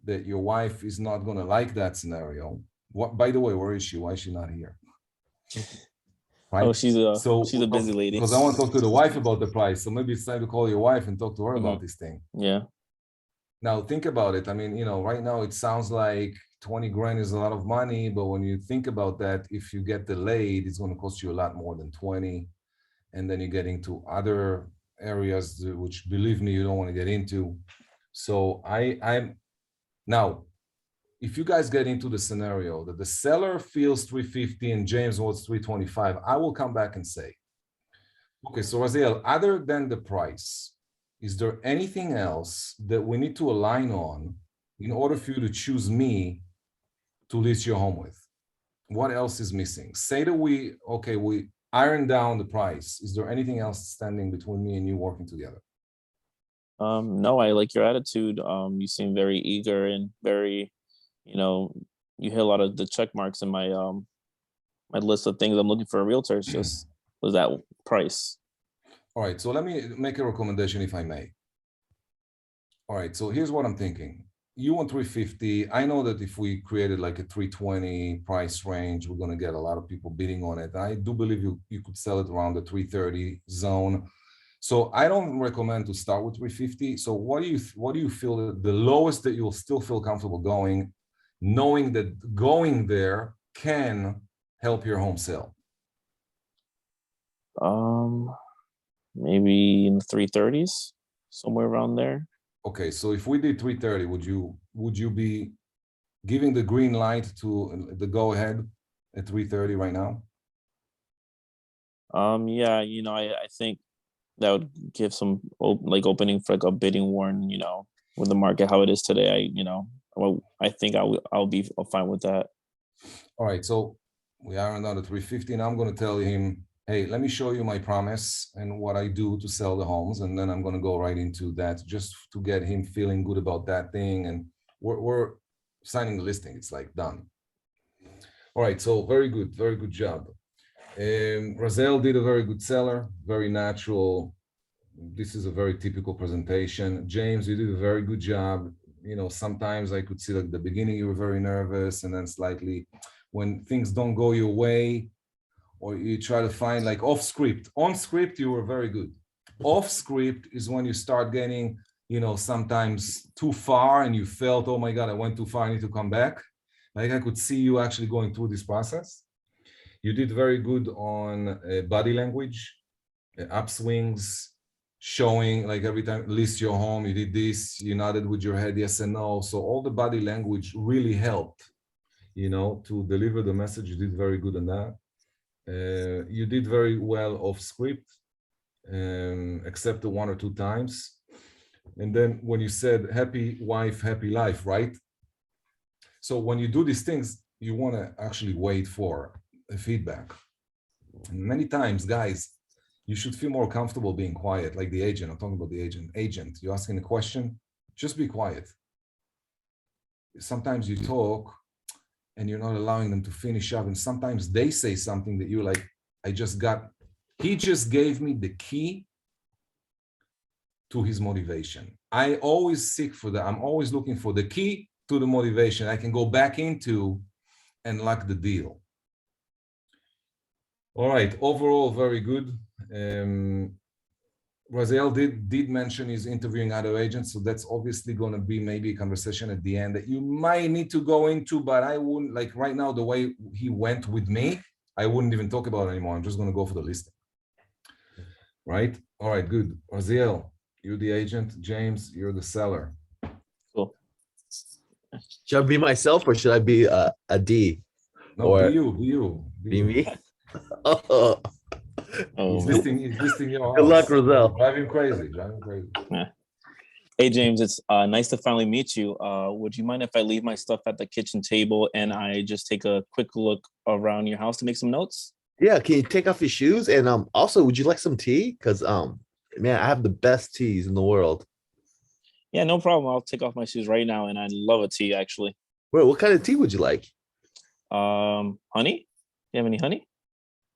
that your wife is not going to like that scenario, what, by the way, where is she? Why is she not here? Right? Oh, she's a busy lady. Because I want to talk to the wife about the price. So maybe it's time to call your wife and talk to her about this thing. Yeah. Now think about it. I mean, you know, right now it sounds like 20 grand is a lot of money, but when you think about that, if you get delayed, it's going to cost you a lot more than 20. And then you get into other areas, which, believe me, you don't want to get into. So I'm now, if you guys get into the scenario that the seller feels 350 and James wants 325, I will come back and say, okay, so Raziel, other than the price, is there anything else that we need to align on in order for you to choose me to list your home with? What else is missing? Say that we iron down the price. Is there anything else standing between me and you working together? No, I like your attitude. You seem very eager and very, you know, you hit a lot of the check marks in my my list of things I'm looking for a realtor. It's just was that price. All right, so let me make a recommendation, if I may. All right, so here's what I'm thinking. You want 350. I know that if we created like a 320 price range, we're going to get a lot of people bidding on it. I do believe you could sell it around the 330 zone. So I don't recommend to start with 350. So what do you feel the lowest that you'll still feel comfortable going, knowing that going there can help your home sell? Maybe in the 330s, somewhere around there. Okay, so if we did 330, would you be giving the green light to the go ahead at 330 right now? Yeah, you know, I think that would give some opening for like a bidding war, you know, with the market how it is today. I think I'll be fine with that. All right, so we are on the 350. Now I'm going to tell him, hey, let me show you my promise and what I do to sell the homes, and then I'm going to go right into that just to get him feeling good about that thing. And we're signing the listing. It's like done. All right, so very good job. Raziel did a very good seller, very natural. This is a very typical presentation. James, you did a very good job. You know, sometimes I could see like the beginning you were very nervous, and then slightly when things don't go your way, or you try to find like off script. On script, you were very good. Off script is when you start getting, you know, sometimes too far and you felt, oh my God, I went too far, I need to come back. Like I could see you actually going through this process. You did very good on body language, upswings, showing like every time, list your home, you did this, you nodded with your head, yes and no. So all the body language really helped, to deliver the message. You did very good on that. You did very well off script, except the 1 or 2 times. And then when you said happy wife, happy life, right? So when you do these things, you want to actually wait for a feedback. And many times, guys, you should feel more comfortable being quiet, like the agent. I'm talking about the agent. Agent, you're asking a question, just be quiet. Sometimes you talk and you're not allowing them to finish up. And sometimes they say something that you're like, he just gave me the key to his motivation. I always seek for that. I'm always looking for the key to the motivation I can go back into and lock the deal. All right, overall, very good. Raziel did mention he's interviewing other agents, so that's obviously going to be maybe a conversation at the end that you might need to go into, but I wouldn't, like right now, the way he went with me, I wouldn't even talk about it anymore. I'm just going to go for the listing. Right? All right, good. Raziel, you're the agent. James, you're the seller. Cool. Should I be myself or should I be a D? No, Or be you. be me? Oh, Oh, He's listing your house. good luck, Roselle. Drive him crazy. hey, James, it's nice to finally meet you. Would you mind if I leave my stuff at the kitchen table and I just take a quick look around your house to make some notes? Yeah, can you take off your shoes? And also, would you like some tea? Because man, I have the best teas in the world. Yeah, no problem. I'll take off my shoes right now, and I love a tea actually. Wait, what kind of tea would you like? Honey? You have any honey?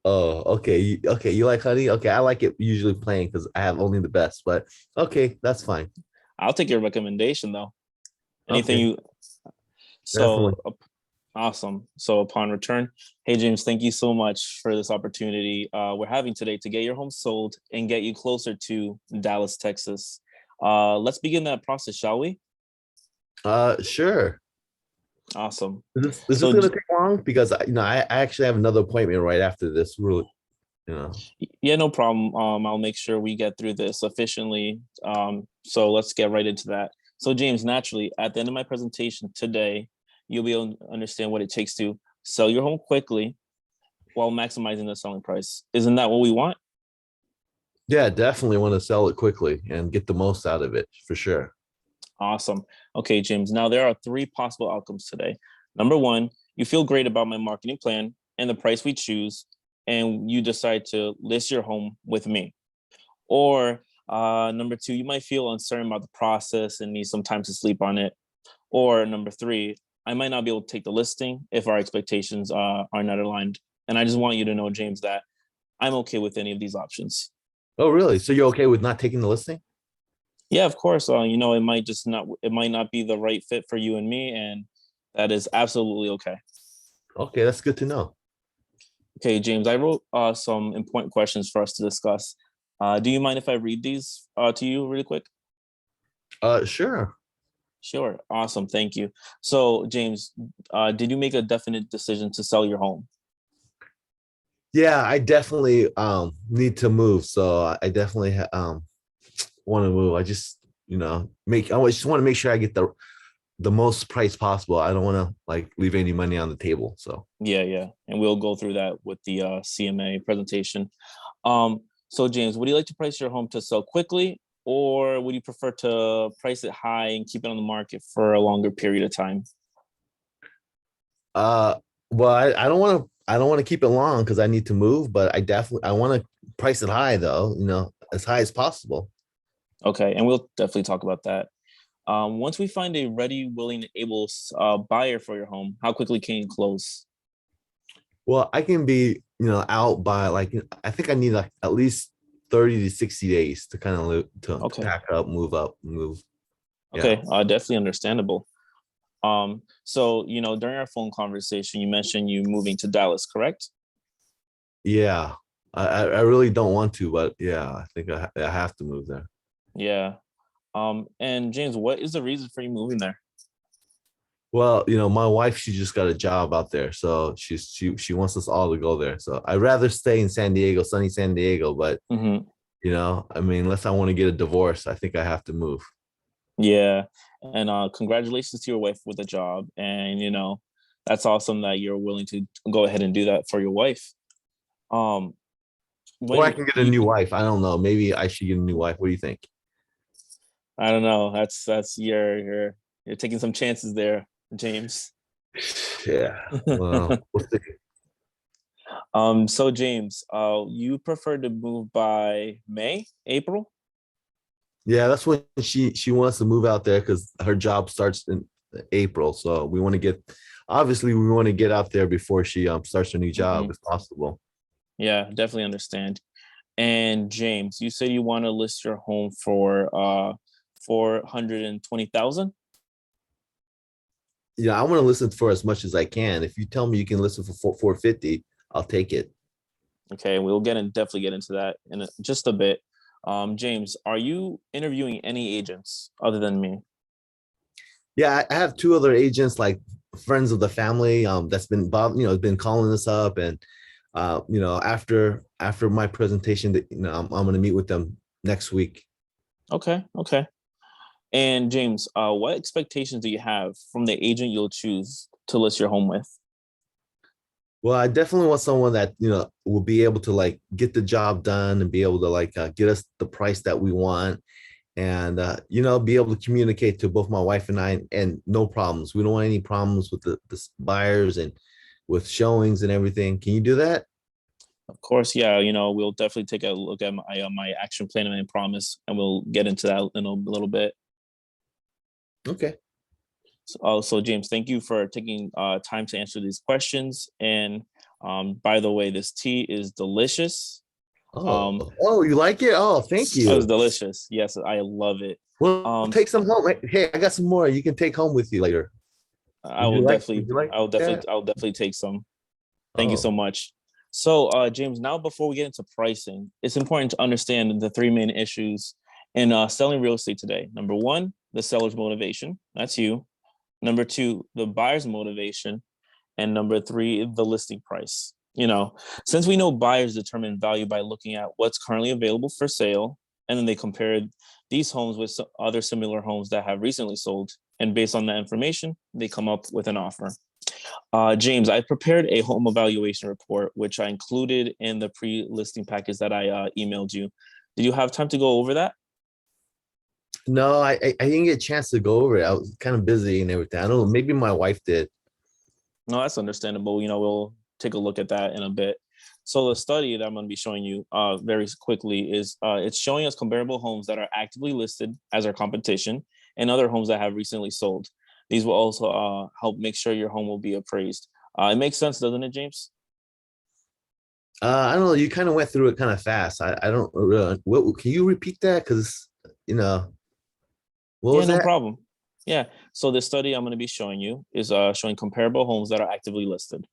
Oh, okay. You like honey? Okay, I like it usually plain because I have only the best, but okay, that's fine. I'll take your recommendation though. Anything Okay. you so awesome. So upon return, hey James, thank you so much for this opportunity we're having today to get your home sold and get you closer to Dallas, Texas. Let's begin that process, shall we? Sure. Awesome. Is this So gonna take long? Because I actually have another appointment right after this. Really, yeah, no problem. I'll make sure we get through this efficiently. So let's get right into that. So James, naturally, at the end of my presentation today, you'll be able to understand what it takes to sell your home quickly while maximizing the selling price. Isn't that what we want? Yeah, definitely want to sell it quickly and get the most out of it for sure. Awesome. Okay, James. Now there are 3 possible outcomes today. Number 1, you feel great about my marketing plan and the price we choose, and you decide to list your home with me. Or number 2, you might feel uncertain about the process and need some time to sleep on it. Or number 3, I might not be able to take the listing if our expectations are not aligned. And I just want you to know, James, that I'm okay with any of these options. Oh, really? So you're okay with not taking the listing? Yeah, of course. It might not be the right fit for you and me, and that is absolutely okay. Okay, that's good to know. Okay, James, I wrote some important questions for us to discuss. Do you mind if I read these to you really quick? Sure. Sure. Awesome. Thank you. So, James, did you make a definite decision to sell your home? Yeah, I definitely need to move. So I definitely want to move. I just I just want to make sure I get the most price possible. I don't want to like leave any money on the table. So Yeah. And we'll go through that with the CMA presentation. So James, would you like to price your home to sell quickly, or would you prefer to price it high and keep it on the market for a longer period of time? well, I don't want to keep it long because I need to move, but I want to price it high though, as high as possible. Okay, and we'll definitely talk about that. Once we find a ready, willing, able buyer for your home, how quickly can you close? Well, I can be, out by I think I need like at least 30 to 60 days to kind of to pack up, move. Okay, definitely understandable. So, during our phone conversation, you mentioned you moving to Dallas, correct? Yeah, I really don't want to, but yeah, I think I have to move there. Yeah. And James, what is the reason for you moving there? Well, my wife, she just got a job out there, so she wants us all to go there. So I'd rather stay in San Diego, sunny San Diego, but Hmm. I mean, unless I want to get a divorce, I think I have to move. Yeah. And congratulations to your wife with the job. And that's awesome that you're willing to go ahead and do that for your wife. Um, Or I when can get a you, new wife. I don't know. Maybe I should get a new wife. What do you think? I don't know, that's you're taking some chances there, James. Yeah. Well, we'll see. So James, you prefer to move by May, April? Yeah, that's when she wants to move out there because her job starts in April. So obviously we want to get out there before she starts her new job Mhm. if possible. Yeah, definitely understand. And James, you said you want to list your home for 420,000. Yeah, I want to listen for as much as I can. If you tell me you can listen for 450, I'll take it. Okay, we'll definitely get into that in just a bit. James, are you interviewing any agents other than me? Yeah, I have two other agents, like friends of the family, that's been been calling us up, and after my presentation, that I'm going to meet with them next week. Okay, okay. And James, what expectations do you have from the agent you'll choose to list your home with? Well, I definitely want someone that will be able to like get the job done and be able to like get us the price that we want, and be able to communicate to both my wife and I, and no problems. We don't want any problems with the buyers and with showings and everything. Can you do that? Of course, yeah. We'll definitely take a look at my action plan and my promise, and we'll get into that in a little bit. Okay. So James, thank you for taking time to answer these questions. And by the way, this tea is delicious. Oh, Um, you like it? Oh, thank it was you. delicious. Yes, I love it. Well, Um, take some home. Hey, I got some more you can take home with you later. I will Would definitely, you like that? I'll definitely take some. Thank you so Oh, much. So, James, now before we get into pricing, it's important to understand the three main issues in selling real estate today. Number one, the seller's motivation. That's you. Number two, the buyer's motivation. And number three, the listing price. Since we know buyers determine value by looking at what's currently available for sale, and then they compare these homes with other similar homes that have recently sold. And based on that information, they come up with an offer. James, I prepared a home evaluation report, which I included in the pre-listing package that I emailed you. Did you have time to go over that? no, I didn't get a chance to go over it. I was kind of busy and everything. I don't know. Maybe my wife did. No, that's understandable. We'll take a look at that in a bit. So the study that I'm going to be showing you very quickly is it's showing us comparable homes that are actively listed as our competition and other homes that have recently sold. These will also help make sure your home will be appraised. It makes sense, doesn't it, James? I don't know. You kind of went through it kind of fast. I don't really. What can you repeat that? Because what Yeah, was no that? problem. Yeah. So the study I'm going to be showing you is showing comparable homes that are actively listed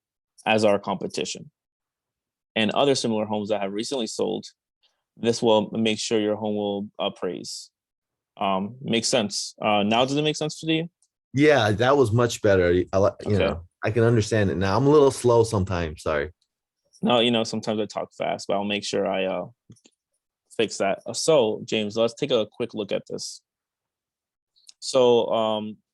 as our competition and other similar homes that have recently sold. This will make sure your home will appraise. Makes sense. Now, does it make sense to you? Yeah, that was much better. Okay. I can understand it now. I'm a little slow sometimes. Sorry. No, sometimes I talk fast, but I'll make sure I fix that. So, James, let's take a quick look at this. So,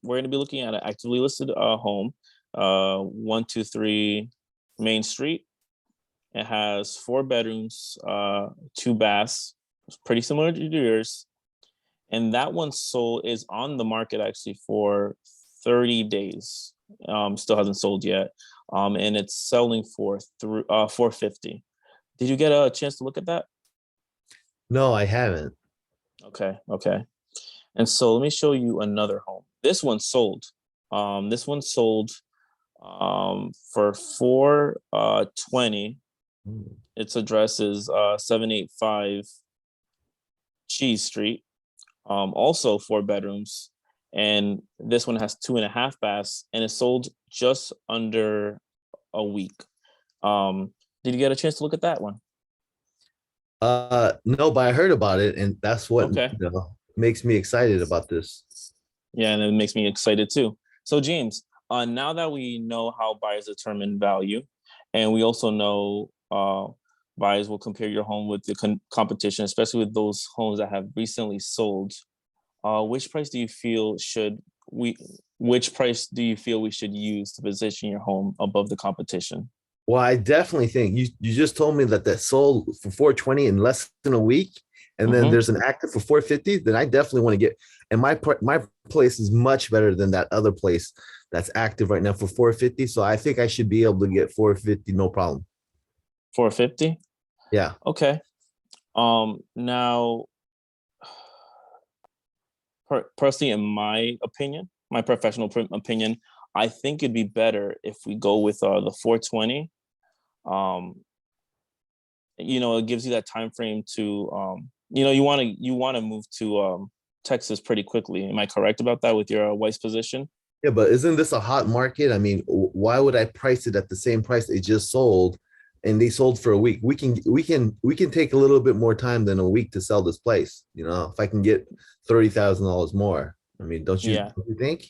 we're going to be looking at an actively listed home, 123 Main Street. It has 4 bedrooms, 2 baths, pretty similar to yours. And that one is on the market actually for 30 days. Still hasn't sold yet. And it's selling for 450. Did you get a chance to look at that? No, I haven't. Okay, okay. And so let me show you another home. This one sold. This one sold for 420. Hmm. Its address is 785 Cheese Street. Also 4 bedrooms, and this one has 2.5 baths, and it sold just under a week. Did you get a chance to look at that one? No, but I heard about it, and that's what Okay. makes me excited about this. Yeah, and it makes me excited too. So James, Now that we know how buyers determine value, and we also know buyers will compare your home with the competition, especially with those homes that have recently sold. Which price do you feel we should use to position your home above the competition? Well, I definitely think you just told me that sold for 420 in less than a week, and then there's an active for 450. Then I definitely want to get. And my place is much better than that other place that's active right now for 450. So I think I should be able to get 450, no problem. 450. Yeah. Okay. Now, personally, in my opinion, my professional opinion, I think it'd be better if we go with the 420. It gives you that time frame to you want to move to Texas pretty quickly. Am I correct about that with your wife's position? Yeah, but isn't this a hot market? I mean, why would I price it at the same price they just sold, and they sold for a week? We can take a little bit more time than a week to sell this place. If I can get $30,000 more, I mean, don't you think?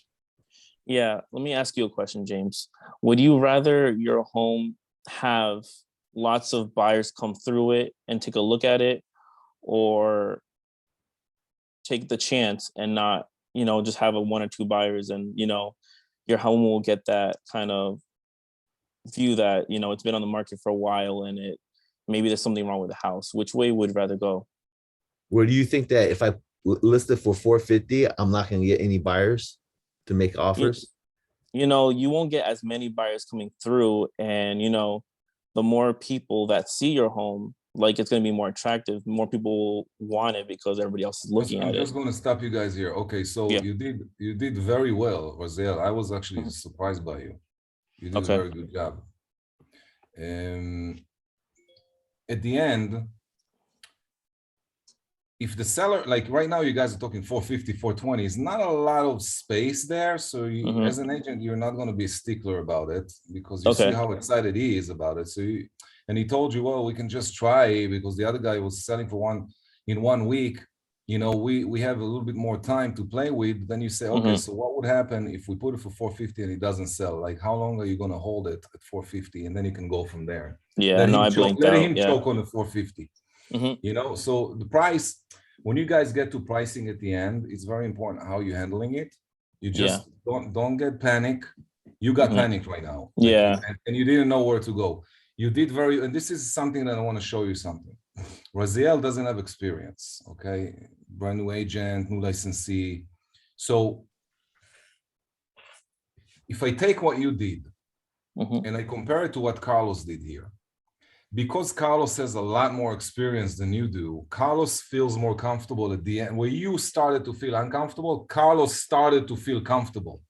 Yeah. Let me ask you a question, James. Would you rather your home have lots of buyers come through it and take a look at it, or take the chance and not, just have a one or two buyers, and, your home will get that kind of view that, it's been on the market for a while and maybe there's something wrong with the house? Which way would you rather go? Where do you think that if I list it for 450, I'm not going to get any buyers to make offers? You won't get as many buyers coming through, and, the more people that see your home, like, it's going to be more attractive. More people want it because everybody else is looking at it. I'm just going to stop you guys here. Okay, so Yeah. you did very well, Raziel. I was actually surprised by you. You did a very good job. At the end, if the seller, like right now, you guys are talking 450, 420, it's not a lot of space there. So you, as an agent, you're not going to be a stickler about it, because you see how excited he is about it. So and he told you, well, we can just try, because the other guy was selling for in 1 week. We have a little bit more time to play with. Then you say, okay, so what would happen if we put it for 450 and it doesn't sell? Like, how long are you going to hold it at 450? And then you can go from there. Yeah, I blinked out. Let him choke on the 450. So the price, when you guys get to pricing at the end, it's very important how you're handling it. You just don't get panic. You got panic right now. And you didn't know where to go. You did and this is something that I want to show you something. Raziel doesn't have experience, okay? Brand new agent, new licensee. So if I take what you did and I compare it to what Carlos did here, because Carlos has a lot more experience than you do, Carlos feels more comfortable at the end. Where you started to feel uncomfortable, Carlos started to feel comfortable.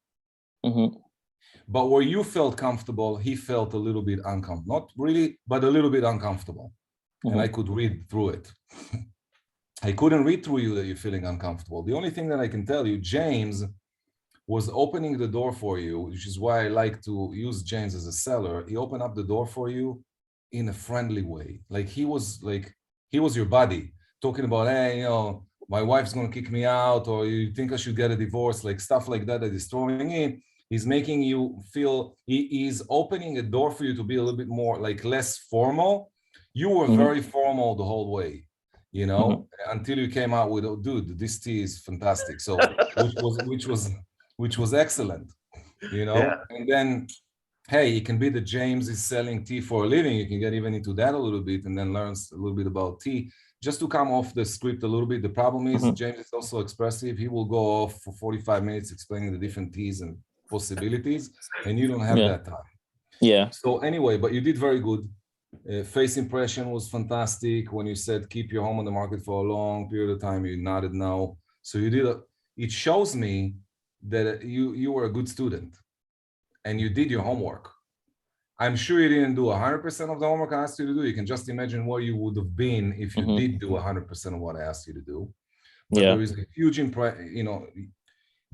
But where you felt comfortable, he felt a little bit uncomfortable. Not really, but a little bit uncomfortable. And I could read through it. I couldn't read through you that you're feeling uncomfortable. The only thing that I can tell you, James was opening the door for you, which is why I like to use James as a seller. He opened up the door for you in a friendly way. Like he was your buddy, talking about, hey, my wife's going to kick me out, or you think I should get a divorce, like stuff like that is throwing in. He's making you feel, he's opening a door for you to be a little bit more, like, less formal. You were very formal the whole way, until you came out with, oh, dude, this tea is fantastic. So, which was excellent, And then, hey, it can be that James is selling tea for a living. You can get even into that a little bit and then learn a little bit about tea. Just to come off the script a little bit. The problem is James is also expressive. He will go off for 45 minutes explaining the different teas and possibilities, and you don't have that time. So anyway, but you did very good. Face impression was fantastic. When you said keep your home on the market for a long period of time, you nodded no. So you did it shows me that you were a good student and you did your homework. I'm sure you didn't do 100% of the homework I asked you to do. You can just imagine where you would have been if you did do 100% of what I asked you to do. But there is a huge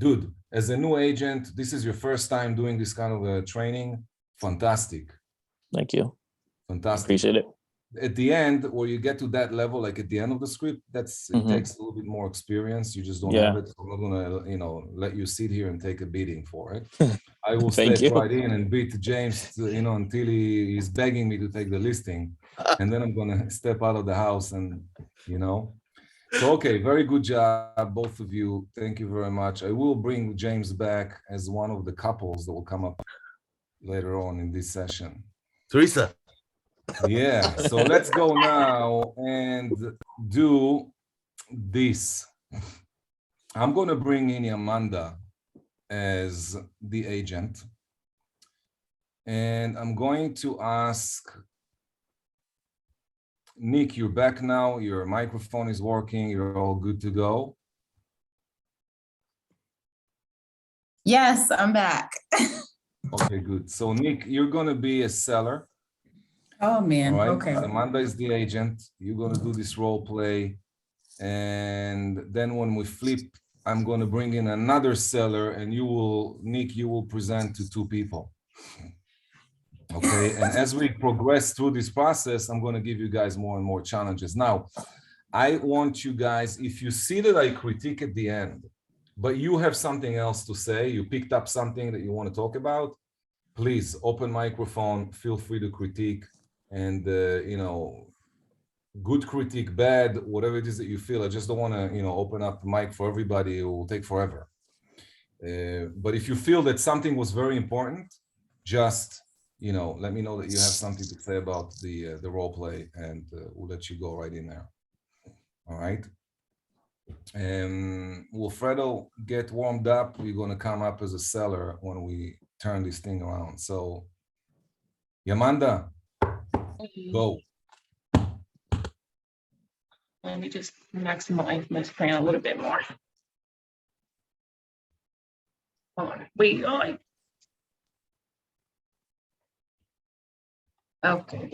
dude, as a new agent, this is your first time doing this kind of a training. Fantastic. Thank you. Fantastic. Appreciate it. at the end, where you get to that level, like at the end of the script, it takes a little bit more experience. You just don't have it. So I'm not gonna, let you sit here and take a beating for it. I will Thank step you. right in and beat James, until he's begging me to take the listing, and then I'm gonna step out of the house and, So, okay, very good job, both of you. Thank you very much. I will bring James back as one of the couples that will come up later on in this session. Teresa. Yeah, so let's go now and do this. I'm going to bring in Amanda as the agent. And I'm going to ask Nick, you're back now. Your microphone is working. You're all good to go. Yes, I'm back. Okay, good. So Nick, you're going to be a seller. Oh, man. All right. Okay. Amanda is the agent. You're going to do this role play. And then when we flip, I'm going to bring in another seller, and Nick, you will present to two people. Okay. And as we progress through this process, I'm going to give you guys more and more challenges. Now, I want you guys, if you see that I critique at the end, but you have something else to say, you picked up something that you want to talk about, please open microphone, feel free to critique. And, good critique, bad, whatever it is that you feel. I just don't want to, open up the mic for everybody. It will take forever. But if you feel that something was very important, just, let me know that you have something to say about the role play, and we'll let you go right in there. All right. Wilfredo, get warmed up. We're going to come up as a seller when we turn this thing around. So, Yamanda, go. Let me just maximize my screen a little bit more. Hold on. Wait. Oh, okay.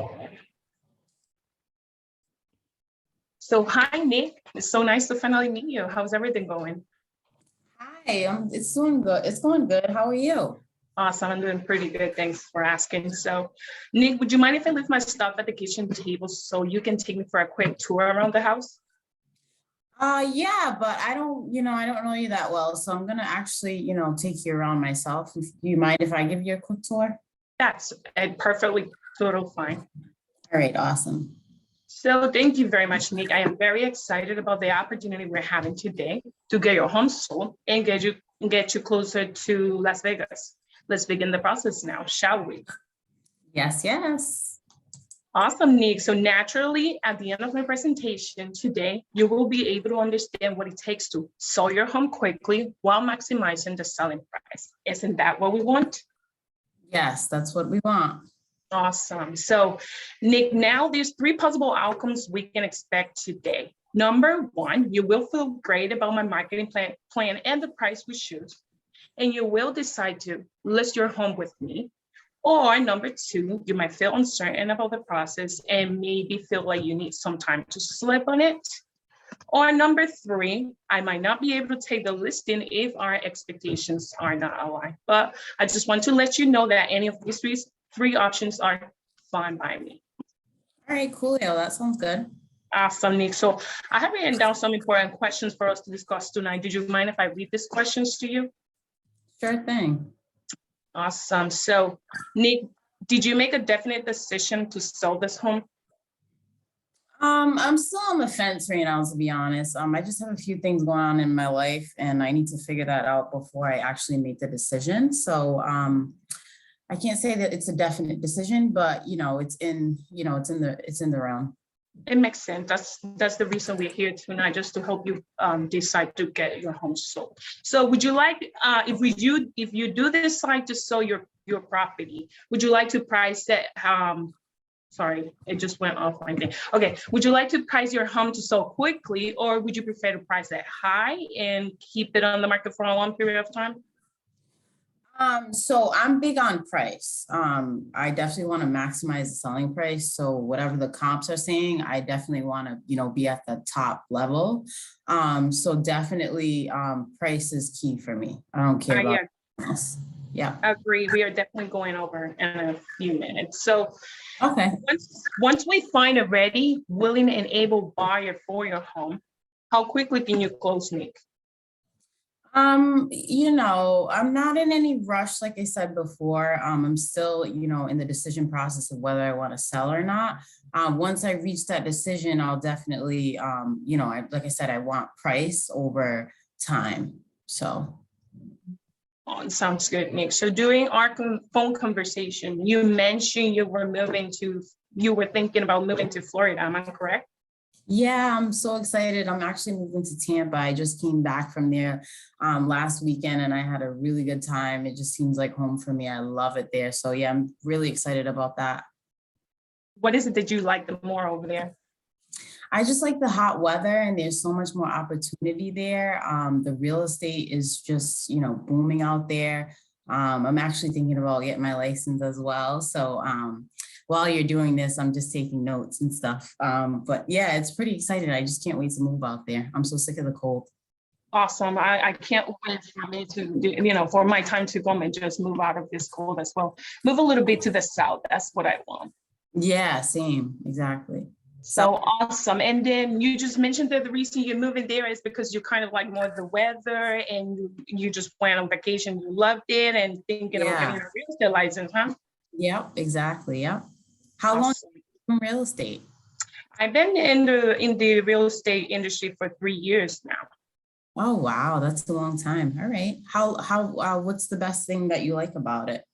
So hi, Nick. It's so nice to finally meet you. How's everything going? Hi, it's doing good. It's going good. How are you? Awesome. I'm doing pretty good. Thanks for asking. So, Nick, would you mind if I leave my stuff at the kitchen table so you can take me for a quick tour around the house? Yeah, but I don't know you that well. So I'm gonna actually, take you around myself. Do you mind if I give you a quick tour? That's perfectly total fine. All right, awesome. So thank you very much, Nick. I am very excited about the opportunity we're having today to get your home sold and get you closer to Las Vegas. Let's begin the process now, shall we? Yes, yes. Awesome, Nick. So naturally, at the end of my presentation today, you will be able to understand what it takes to sell your home quickly while maximizing the selling price. Isn't that what we want? Yes, that's what we want. Awesome. So, Nick, now there's three possible outcomes we can expect today. Number one, you will feel great about my marketing plan and the price we choose, and you will decide to list your home with me. Or number two, you might feel uncertain about the process and maybe feel like you need some time to sleep on it. Or number three, I might not be able to take the listing if our expectations are not aligned. But I just want to let you know that any of these three options are fine by me. All right, coolio. That sounds good. Awesome, Nick. So I have written down some important questions for us to discuss tonight. Did you mind if I read these questions to you? Sure thing. Awesome. So, Nick, did you make a definite decision to sell this home? I'm still on the fence right now, to be honest. I just have a few things going on in my life, and I need to figure that out before I actually make the decision. So, I can't say that it's a definite decision, but it's in the realm. It makes sense. That's the reason we're here tonight, just to help you decide to get your home sold. So would you like, if you do decide to sell your property, would you like to price it, sorry, it just went off my thing. Okay, would you like to price your home to sell quickly, or would you prefer to price it high and keep it on the market for a long period of time? So I'm big on price. I definitely want to maximize the selling price. So whatever the comps are saying, I definitely want to, be at the top level. So definitely, price is key for me. I don't care about this. Yeah. Agree. We are definitely going over in a few minutes. So, Okay. Once we find a ready, willing, and able buyer for your home, how quickly can you close, Nick? I'm not in any rush, like I said before. I'm still, in the decision process of whether I want to sell or not. Once I reach that decision, I'll definitely, like I said, I want price over time. So. Oh, it sounds good, Nick. So during our phone conversation, you mentioned you were thinking about moving to Florida. Am I correct? Yeah, I'm so excited. I'm actually moving to Tampa. I just came back from there last weekend and I had a really good time. It just seems like home for me. I love it there. So yeah, I'm really excited about that. What is it that you like the more over there? I just like the hot weather and there's so much more opportunity there. The real estate is just, booming out there. I'm actually thinking about getting my license as well. So while you're doing this, I'm just taking notes and stuff. But yeah, it's pretty exciting. I just can't wait to move out there. I'm so sick of the cold. Awesome. I can't wait for me to do, for my time to come and just move out of this cold as well. Move a little bit to the south. That's what I want. Yeah, same. Exactly. So awesome. And then you just mentioned that the reason you're moving there is because you kind of like more the weather and you just went on vacation. You loved it and thinking about getting a real estate license, huh? Yep, exactly. Yep. How long have you been in real estate? I've been in the real estate industry for 3 years now. Oh, wow. That's a long time. All right. What's the best thing that you like about it?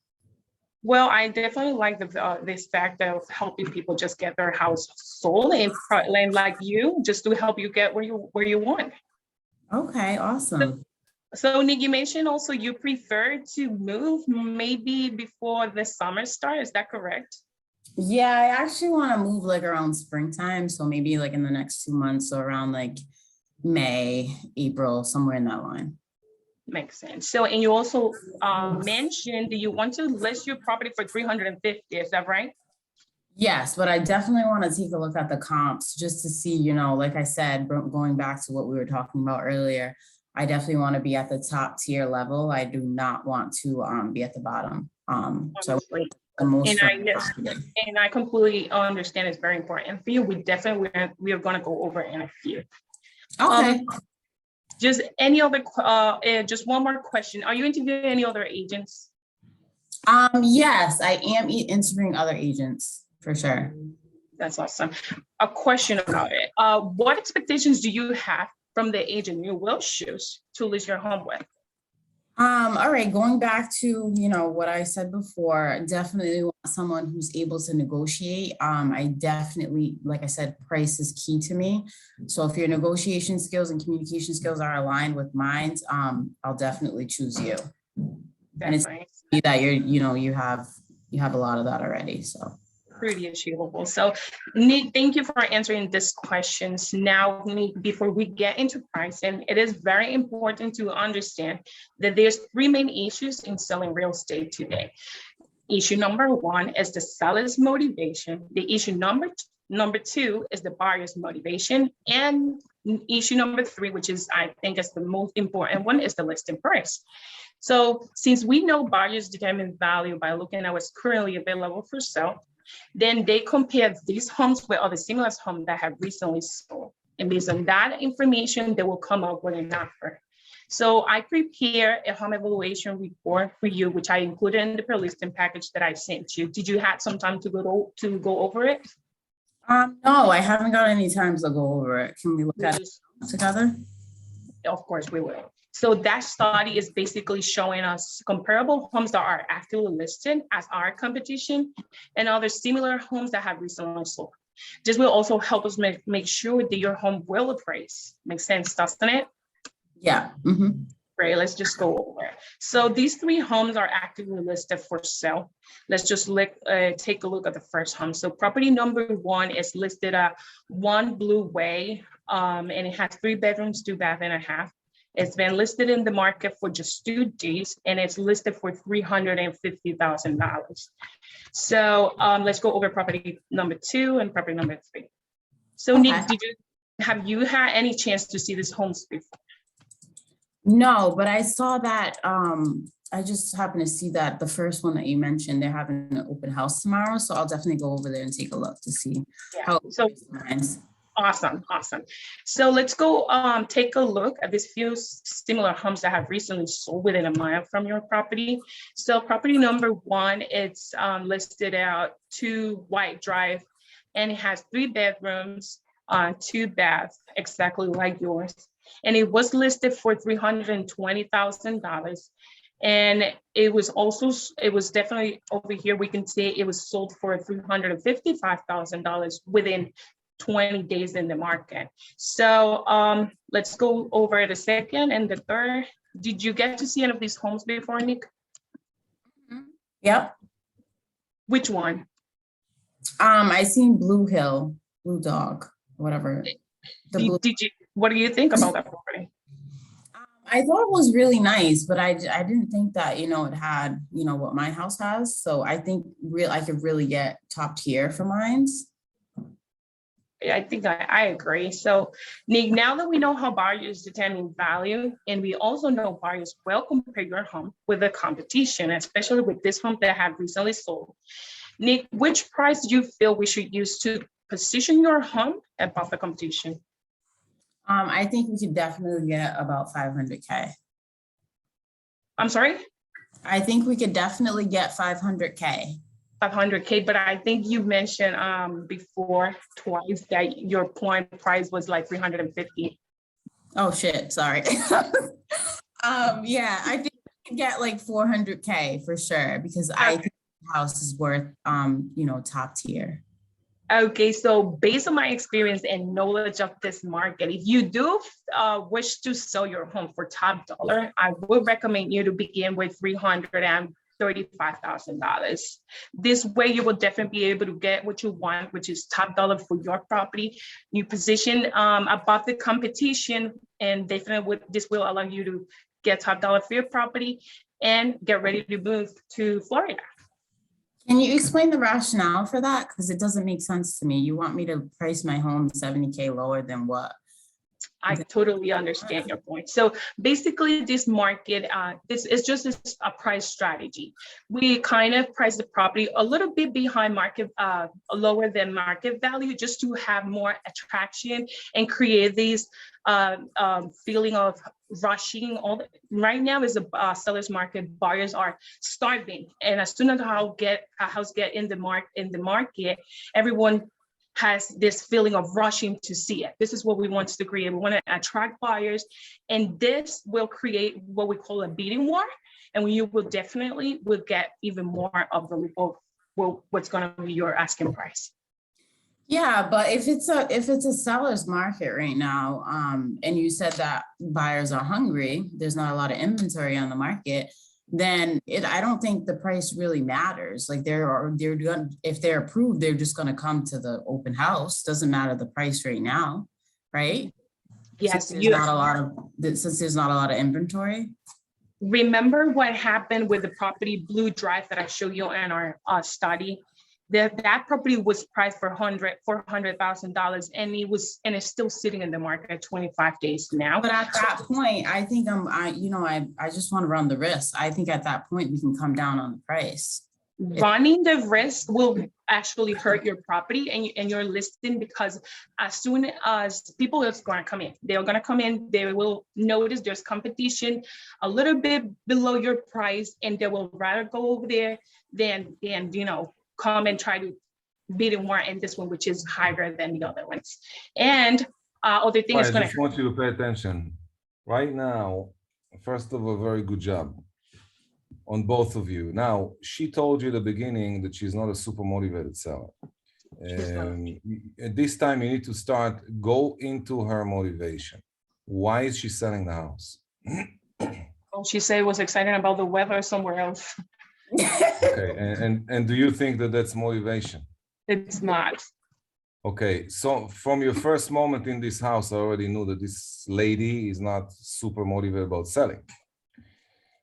Well, I definitely like this fact of helping people just get their house sold and like you, just to help you get where you want. Okay, awesome. So Nick, you mentioned also you prefer to move maybe before the summer starts. Is that correct? Yeah, I actually want to move like around springtime. So maybe like in the next 2 months or around like May, April, somewhere in that line. Makes sense. So, and you also mentioned that you want to list your property for 350. Is that right? Yes, but I definitely want to take a look at the comps just to see, like I said, going back to what we were talking about earlier, I definitely want to be at the top tier level. I do not want to be at the bottom. So the most and I completely understand it's very important for you. We are going to go over in a few. Okay. Just just one more question. Are you interviewing any other agents? Yes, I am interviewing other agents for sure. That's awesome. A question about it. What expectations do you have from the agent you will choose to list your home with? All right, going back to, what I said before, definitely want someone who's able to negotiate. I definitely, like I said, price is key to me. So if your negotiation skills and communication skills are aligned with mine, I'll definitely choose you. Definitely. And it's that you have a lot of that already, so. Pretty achievable. So Nick, thank you for answering these questions. Now, Nick, before we get into pricing, it is very important to understand that there's 3 main issues in selling real estate today. Issue number 1 is the seller's motivation. The issue number 2 is the buyer's motivation. And issue number 3, which is, I think is the most important one, is the listing price. So since we know buyers determine value by looking at what's currently available for sale, then they compare these homes with other similar homes that have recently sold. And based on that information, they will come up with an offer. So I prepare a home evaluation report for you, which I included in the pre-listing package that I sent you. Did you have some time to go over it? No, I haven't got any time to go over it. Can we look at it together? Of course we will. So that study is basically showing us comparable homes that are actively listed as our competition and other similar homes that have recently sold. This will also help us make sure that your home will appraise. Makes sense, doesn't it? Yeah. Mm-hmm. Great, let's just go over it. So these 3 homes are actively listed for sale. Let's just take a look at the first home. So property number 1 is listed at 1 Blue Way, and it has 3 bedrooms, 2 bath and a half. It's been listed in the market for just 2 days, and it's listed for $350,000. So let's go over property number 2 and property number 3. So okay. Nick, have you had any chance to see these homes before? No, but I saw that I just happened to see that the first one that you mentioned, they're having an open house tomorrow, so I'll definitely go over there and take a look to see Yeah. how. So awesome. So let's go take a look at these few similar homes that have recently sold within a mile from your property. So property number one, it's listed out 2 White Drive, and it has 3 bedrooms, 2 baths, exactly like yours. And it was listed for $320,000. And it was definitely over here, we can see it was sold for $355,000 within 20 days in the market. So let's go over the second and the third. Did you get to see any of these homes before, Nick? Yep. Which one? I seen Blue Hill, Blue Dog, whatever. What do you think about that property? I thought it was really nice, but I didn't think that, it had, what my house has. So I think I could really get top tier for mines. I think I agree. So Nick, now that we know how buyers determine value, and we also know buyers will compare your home with the competition, especially with this home that have recently sold. Nick, which price do you feel we should use to position your home above the competition? I think we could definitely get about 500K. I'm sorry? I think we could definitely get 500K. 500K, but I think you mentioned before twice that your point price was like 350. Oh shit, sorry. Yeah, I think we could get like 400K for sure, because I think the house is worth top tier. Okay, so based on my experience and knowledge of this market, if you do wish to sell your home for top dollar, I would recommend you to begin with $335,000. This way, you will definitely be able to get what you want, which is top dollar for your property. You position above the competition, and definitely this will allow you to get top dollar for your property and get ready to move to Florida. Can you explain the rationale for that? Because it doesn't make sense to me. You want me to price my home 70K lower than what? I totally understand your point. So basically this market, this is just a price strategy. We kind of price the property a little bit behind market, lower than market value, just to have more attraction and create these feeling of rushing. Right now is a seller's market. Buyers are starving, and as soon as a house get in the market, everyone has this feeling of rushing to see it. This is what we want to create. We want to attract buyers, and this will create what we call a bidding war. And you will definitely get even more of what's going to be your asking price. Yeah, but if it's a seller's market right now, and you said that buyers are hungry, there's not a lot of inventory on the market, then I don't think the price really matters. Like if they're approved, they're just going to come to the open house. Doesn't matter the price right now, right? Yes, since there's not a lot of inventory. Remember what happened with the property Blue Drive that I showed you in our study? That property was priced for $400,000, and it's still sitting in the market at 25 days now. But at that point, I think I just want to run the risk. I think at that point we can come down on the price. Running the risk will actually hurt your property and your listing, because as soon as people are going to come in, they will notice there's competition a little bit below your price, and they will rather go over there than come and try to bid more in this one, which is higher than the other ones. And other thing is going to. I just want you to pay attention. Right now, first of all, very good job on both of you. Now, she told you at the beginning that she's not a super motivated seller. At this time, you need to go into her motivation. Why is she selling the house? She said was excited about the weather somewhere else. Okay, and do you think that that's motivation? It's not. Okay, so from your first moment in this house, I already knew that this lady is not super motivated about selling,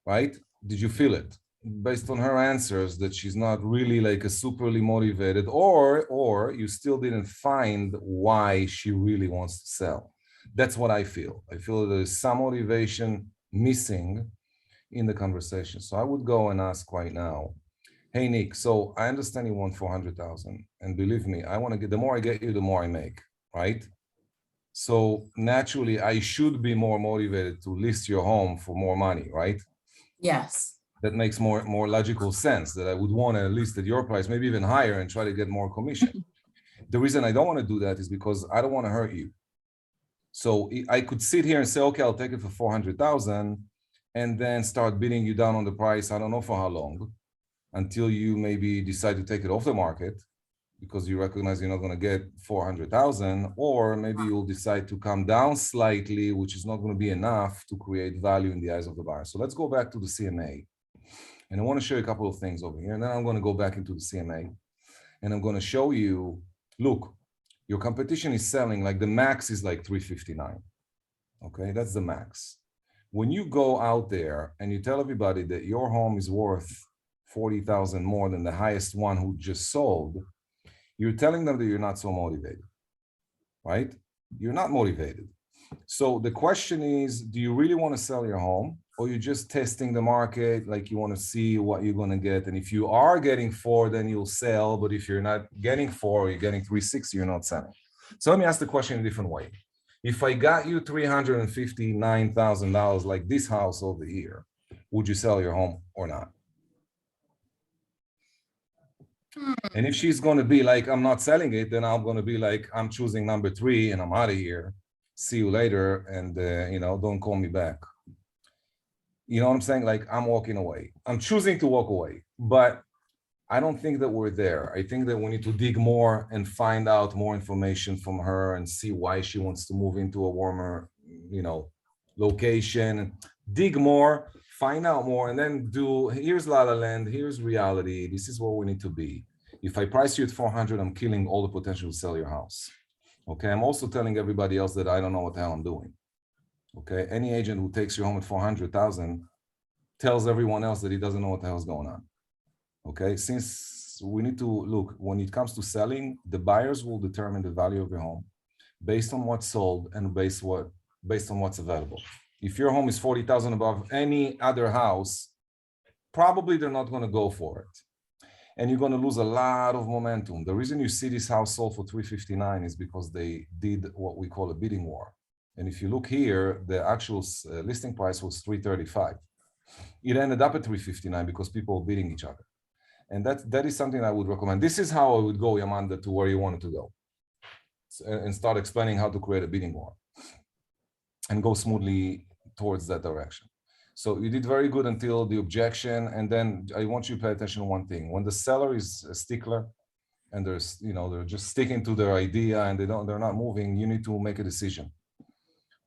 right? Did you feel it? Based on her answers, that she's not really like a superly motivated, or you still didn't find why she really wants to sell. That's what I feel. I feel there's some motivation missing in the conversation. So I would go and ask right now, hey, Nick, so I understand you want 400,000. And believe me, I want to get, the more I get you, the more I make, right? So naturally, I should be more motivated to list your home for more money, right? Yes. That makes more logical sense, that I would want to list at your price, maybe even higher, and try to get more commission. The reason I don't want to do that is because I don't want to hurt you. So I could sit here and say, okay, I'll take it for 400,000 and then start bidding you down on the price. I don't know for how long, until you maybe decide to take it off the market because you recognize you're not going to get 400,000, or maybe you'll decide to come down slightly, which is not going to be enough to create value in the eyes of the buyer. So let's go back to the CMA. And I want to show you a couple of things over here. And then I'm going to go back into the CMA and I'm going to show you, look, your competition is selling, like the max is like 359. Okay, that's the max. When you go out there and you tell everybody that your home is worth 40,000 more than the highest one who just sold, you're telling them that you're not so motivated, right? You're not motivated. So the question is, do you really want to sell your home, or you're just testing the market, like you want to see what you're going to get? And if you are getting 4, then you'll sell. But if you're not getting 4, or you're getting 360, you're not selling. So let me ask the question in a different way. If I got you $359,000, like this house over here, would you sell your home or not? And if she's going to be like, I'm not selling it, then I'm going to be like, I'm choosing number 3 and I'm out of here. See you later. And, don't call me back. You know what I'm saying? Like, I'm walking away. I'm choosing to walk away, but I don't think that we're there. I think that we need to dig more and find out more information from her and see why she wants to move into a warmer, location. Dig more, find out more, and then here's La La Land, here's reality. This is where we need to be. If I price you at 400, I'm killing all the potential to sell your house. Okay, I'm also telling everybody else that I don't know what the hell I'm doing. Okay, any agent who takes your home at 400,000 tells everyone else that he doesn't know what the hell's going on. Okay, since we need to look, when it comes to selling, the buyers will determine the value of your home based on what's sold and based on what's available. If your home is 40,000 above any other house, probably they're not going to go for it. And you're going to lose a lot of momentum. The reason you see this house sold for 359 is because they did what we call a bidding war. And if you look here, the actual listing price was 335. It ended up at 359 because people were bidding each other. And that is something I would recommend. This is how I would go, Yamanda, to where you wanted to go, and start explaining how to create a bidding war and go smoothly towards that direction. So you did very good until the objection. And then I want you to pay attention to one thing. When the seller is a stickler and they're just sticking to their idea and they're not moving, you need to make a decision.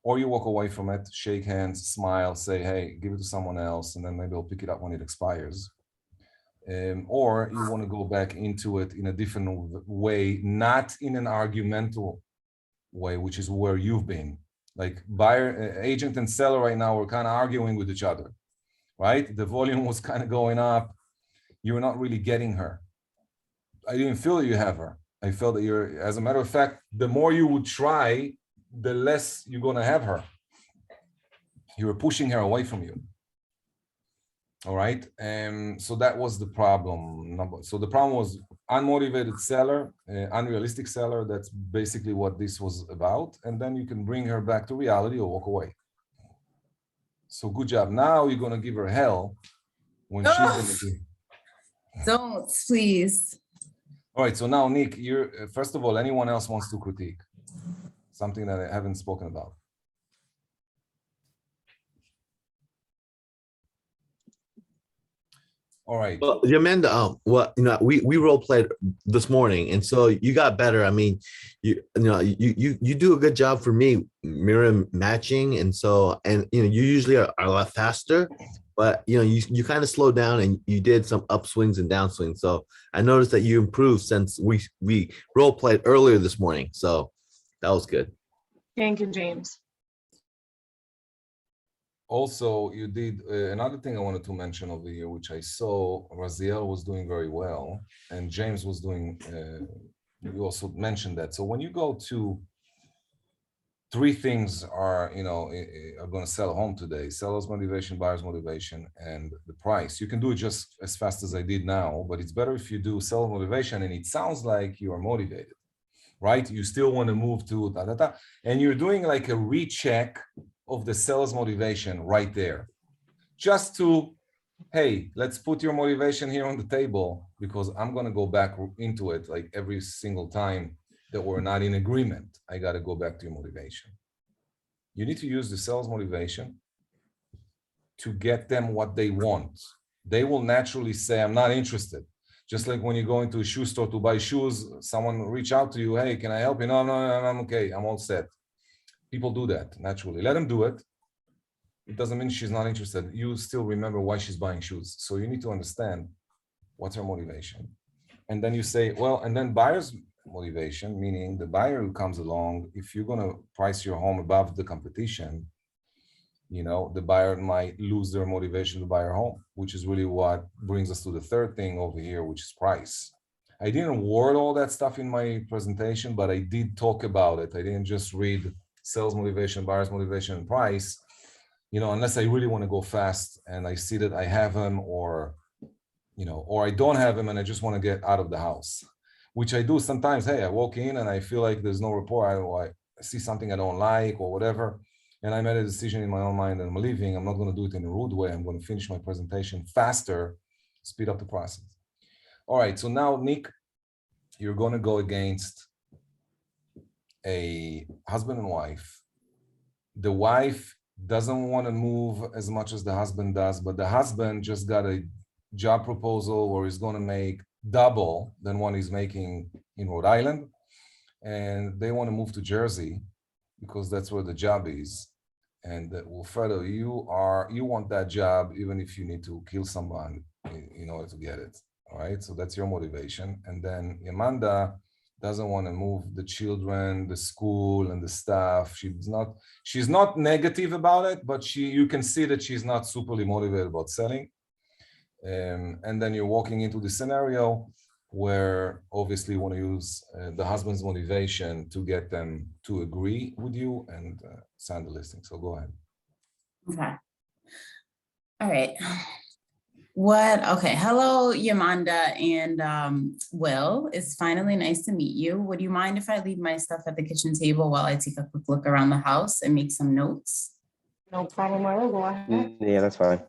Or you walk away from it, shake hands, smile, say, hey, give it to someone else, and then maybe I'll pick it up when it expires. Or you want to go back into it in a different way, not in an argumental way, which is where you've been. Like buyer, agent and seller right now are kind of arguing with each other, right? The volume was kind of going up. You're not really getting her. I didn't feel that you have her. I felt that as a matter of fact, the more you would try, the less you're going to have her. You were pushing her away from you. All right. So that was the problem. So the problem was unmotivated seller, unrealistic seller. That's basically what this was about. And then you can bring her back to reality or walk away. So good job. Now you're going to give her hell when she's going to be. Don't, please. All right. So now, Nick, first of all, anyone else wants to critique something that I haven't spoken about? All right. Well, Yamanda, we role played this morning, and so you got better. I mean, you do a good job for me mirror matching, and so you usually are a lot faster, but you kind of slowed down and you did some upswings and downswings. So I noticed that you improved since we role played earlier this morning. So that was good. Thank you, James. Also, you did another thing I wanted to mention over here, which I saw Raziel was doing very well, and James was doing, you also mentioned that. So when you go to three things are, are going to sell a home today: seller's motivation, buyer's motivation, and the price. You can do it just as fast as I did now, but it's better if you do seller motivation and it sounds like you are motivated, right? You still want to move to and you're doing like a recheck of the seller's motivation right there, just to, hey, let's put your motivation here on the table, because I'm going to go back into it like every single time that we're not in agreement. I got to go back to your motivation. You need to use the sales motivation to get them what they want. They will naturally say, I'm not interested. Just like when you go into a shoe store to buy shoes, someone reach out to you, hey, can I help you? No, I'm okay. I'm all set. People do that naturally. Let them do it. It doesn't mean she's not interested. You still remember why she's buying shoes. So you need to understand what's her motivation. And then you say, well, and then buyer's motivation, meaning the buyer who comes along, if you're going to price your home above the competition, the buyer might lose their motivation to buy your home, which is really what brings us to the third thing over here, which is price. I didn't word all that stuff in my presentation, but I did talk about it. I didn't just read sales motivation, buyer's motivation, and price, unless I really want to go fast and I see that I have them, or I don't have them and I just want to get out of the house, which I do sometimes. Hey, I walk in and I feel like there's no rapport. I see something I don't like or whatever. And I made a decision in my own mind that I'm leaving. I'm not going to do it in a rude way. I'm going to finish my presentation faster, speed up the process. All right. So now, Nick, you're going to go against a husband and wife. The wife doesn't want to move as much as the husband does, but the husband just got a job proposal where he's going to make double than what he's making in Rhode Island. And they want to move to Jersey because that's where the job is. And Wilfredo, you want that job even if you need to kill someone in order to get it. All right. So that's your motivation. And then Amanda doesn't want to move the children, the school, and the staff. She's not negative about it, but you can see that she's not superly motivated about selling. And then you're walking into the scenario where obviously you want to use the husband's motivation to get them to agree with you and sign the listing. So go ahead. Okay. All right. Okay. Hello, Yamanda and Will. It's finally nice to meet you. Would you mind if I leave my stuff at the kitchen table while I take a quick look around the house and make some notes? No problem. I will go ahead. Yeah, that's fine.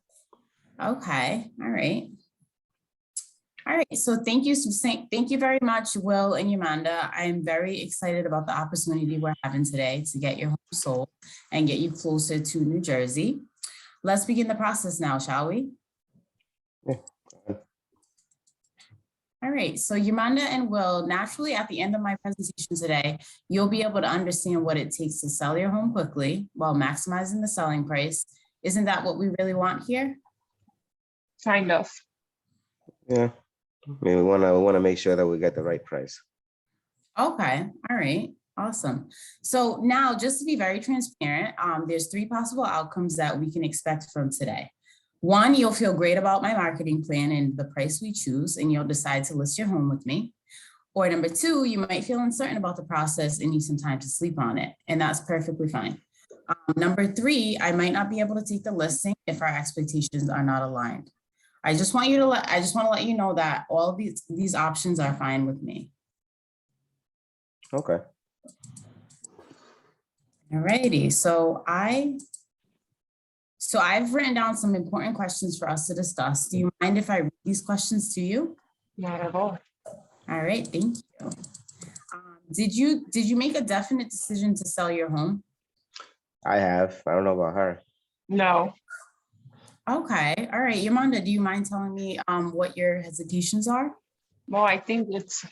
Okay. All right. All right. So thank you very much, Will and Yamanda. I am very excited about the opportunity we're having today to get your home sold and get you closer to New Jersey. Let's begin the process now, shall we? Yeah. All right. So Yamanda and Will, naturally at the end of my presentation today, you'll be able to understand what it takes to sell your home quickly while maximizing the selling price. Isn't that what we really want here? Kind of. Yeah. I mean, we want to make sure that we get the right price. Okay. All right. Awesome. So now, just to be very transparent, there's three possible outcomes that we can expect from today. One, you'll feel great about my marketing plan and the price we choose, and you'll decide to list your home with me. Or number two, you might feel uncertain about the process and need some time to sleep on it, and that's perfectly fine. Number three, I might not be able to take the listing if our expectations are not aligned. I just want to let you know that all of these options are fine with me. Okay. All righty. So I've written down some important questions for us to discuss. Do you mind if I read these questions to you? Not at all. All right. Thank you. Did you make a definite decision to sell your home? I have. I don't know about her. No. Okay. All right. Yamanda, do you mind telling me what your hesitations are? Well, I think it's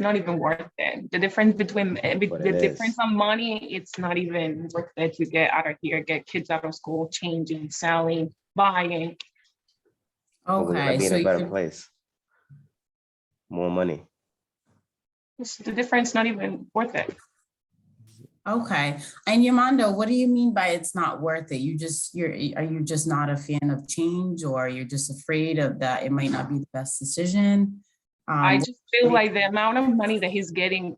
not even worth it. The difference between the difference on money, it's not even worth it to get out of here, get kids out of school, changing, selling, buying. We're gonna Okay. be in So a better place. More money. The difference not even worth it. Okay. And Yamanda, what do you mean by it's not worth it? Are you just not a fan of change, or you're just afraid of that it might not be the best decision? I just feel like the amount of money that he's getting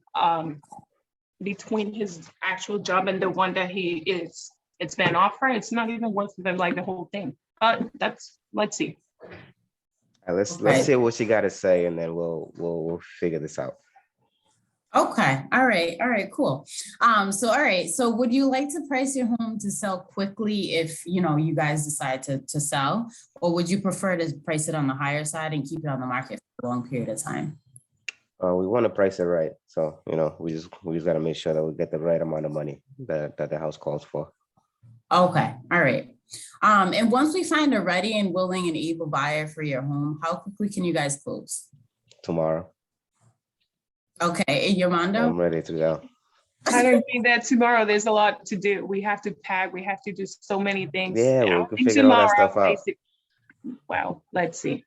between his actual job and the one that it's been offered, it's not even worth the whole thing. But let's see. Let's see what she got to say, and then we'll figure this out. Okay, all right, cool. So all right, so would you like to price your home to sell quickly if you guys decide to sell, or would you prefer to price it on the higher side and keep it on the market for a long period of time? We want to price it right, so we just got to make sure that we get the right amount of money that the house calls for. Okay, all right. And once we find a ready and willing and able buyer for your home, how quickly can you guys close? Tomorrow. Okay, Yomando? I'm ready to go. I don't think that tomorrow there's a lot to do. We have to pack. We have to do so many things. Yeah, I we don't can think figure all that tomorrow, stuff out. Well, let's see.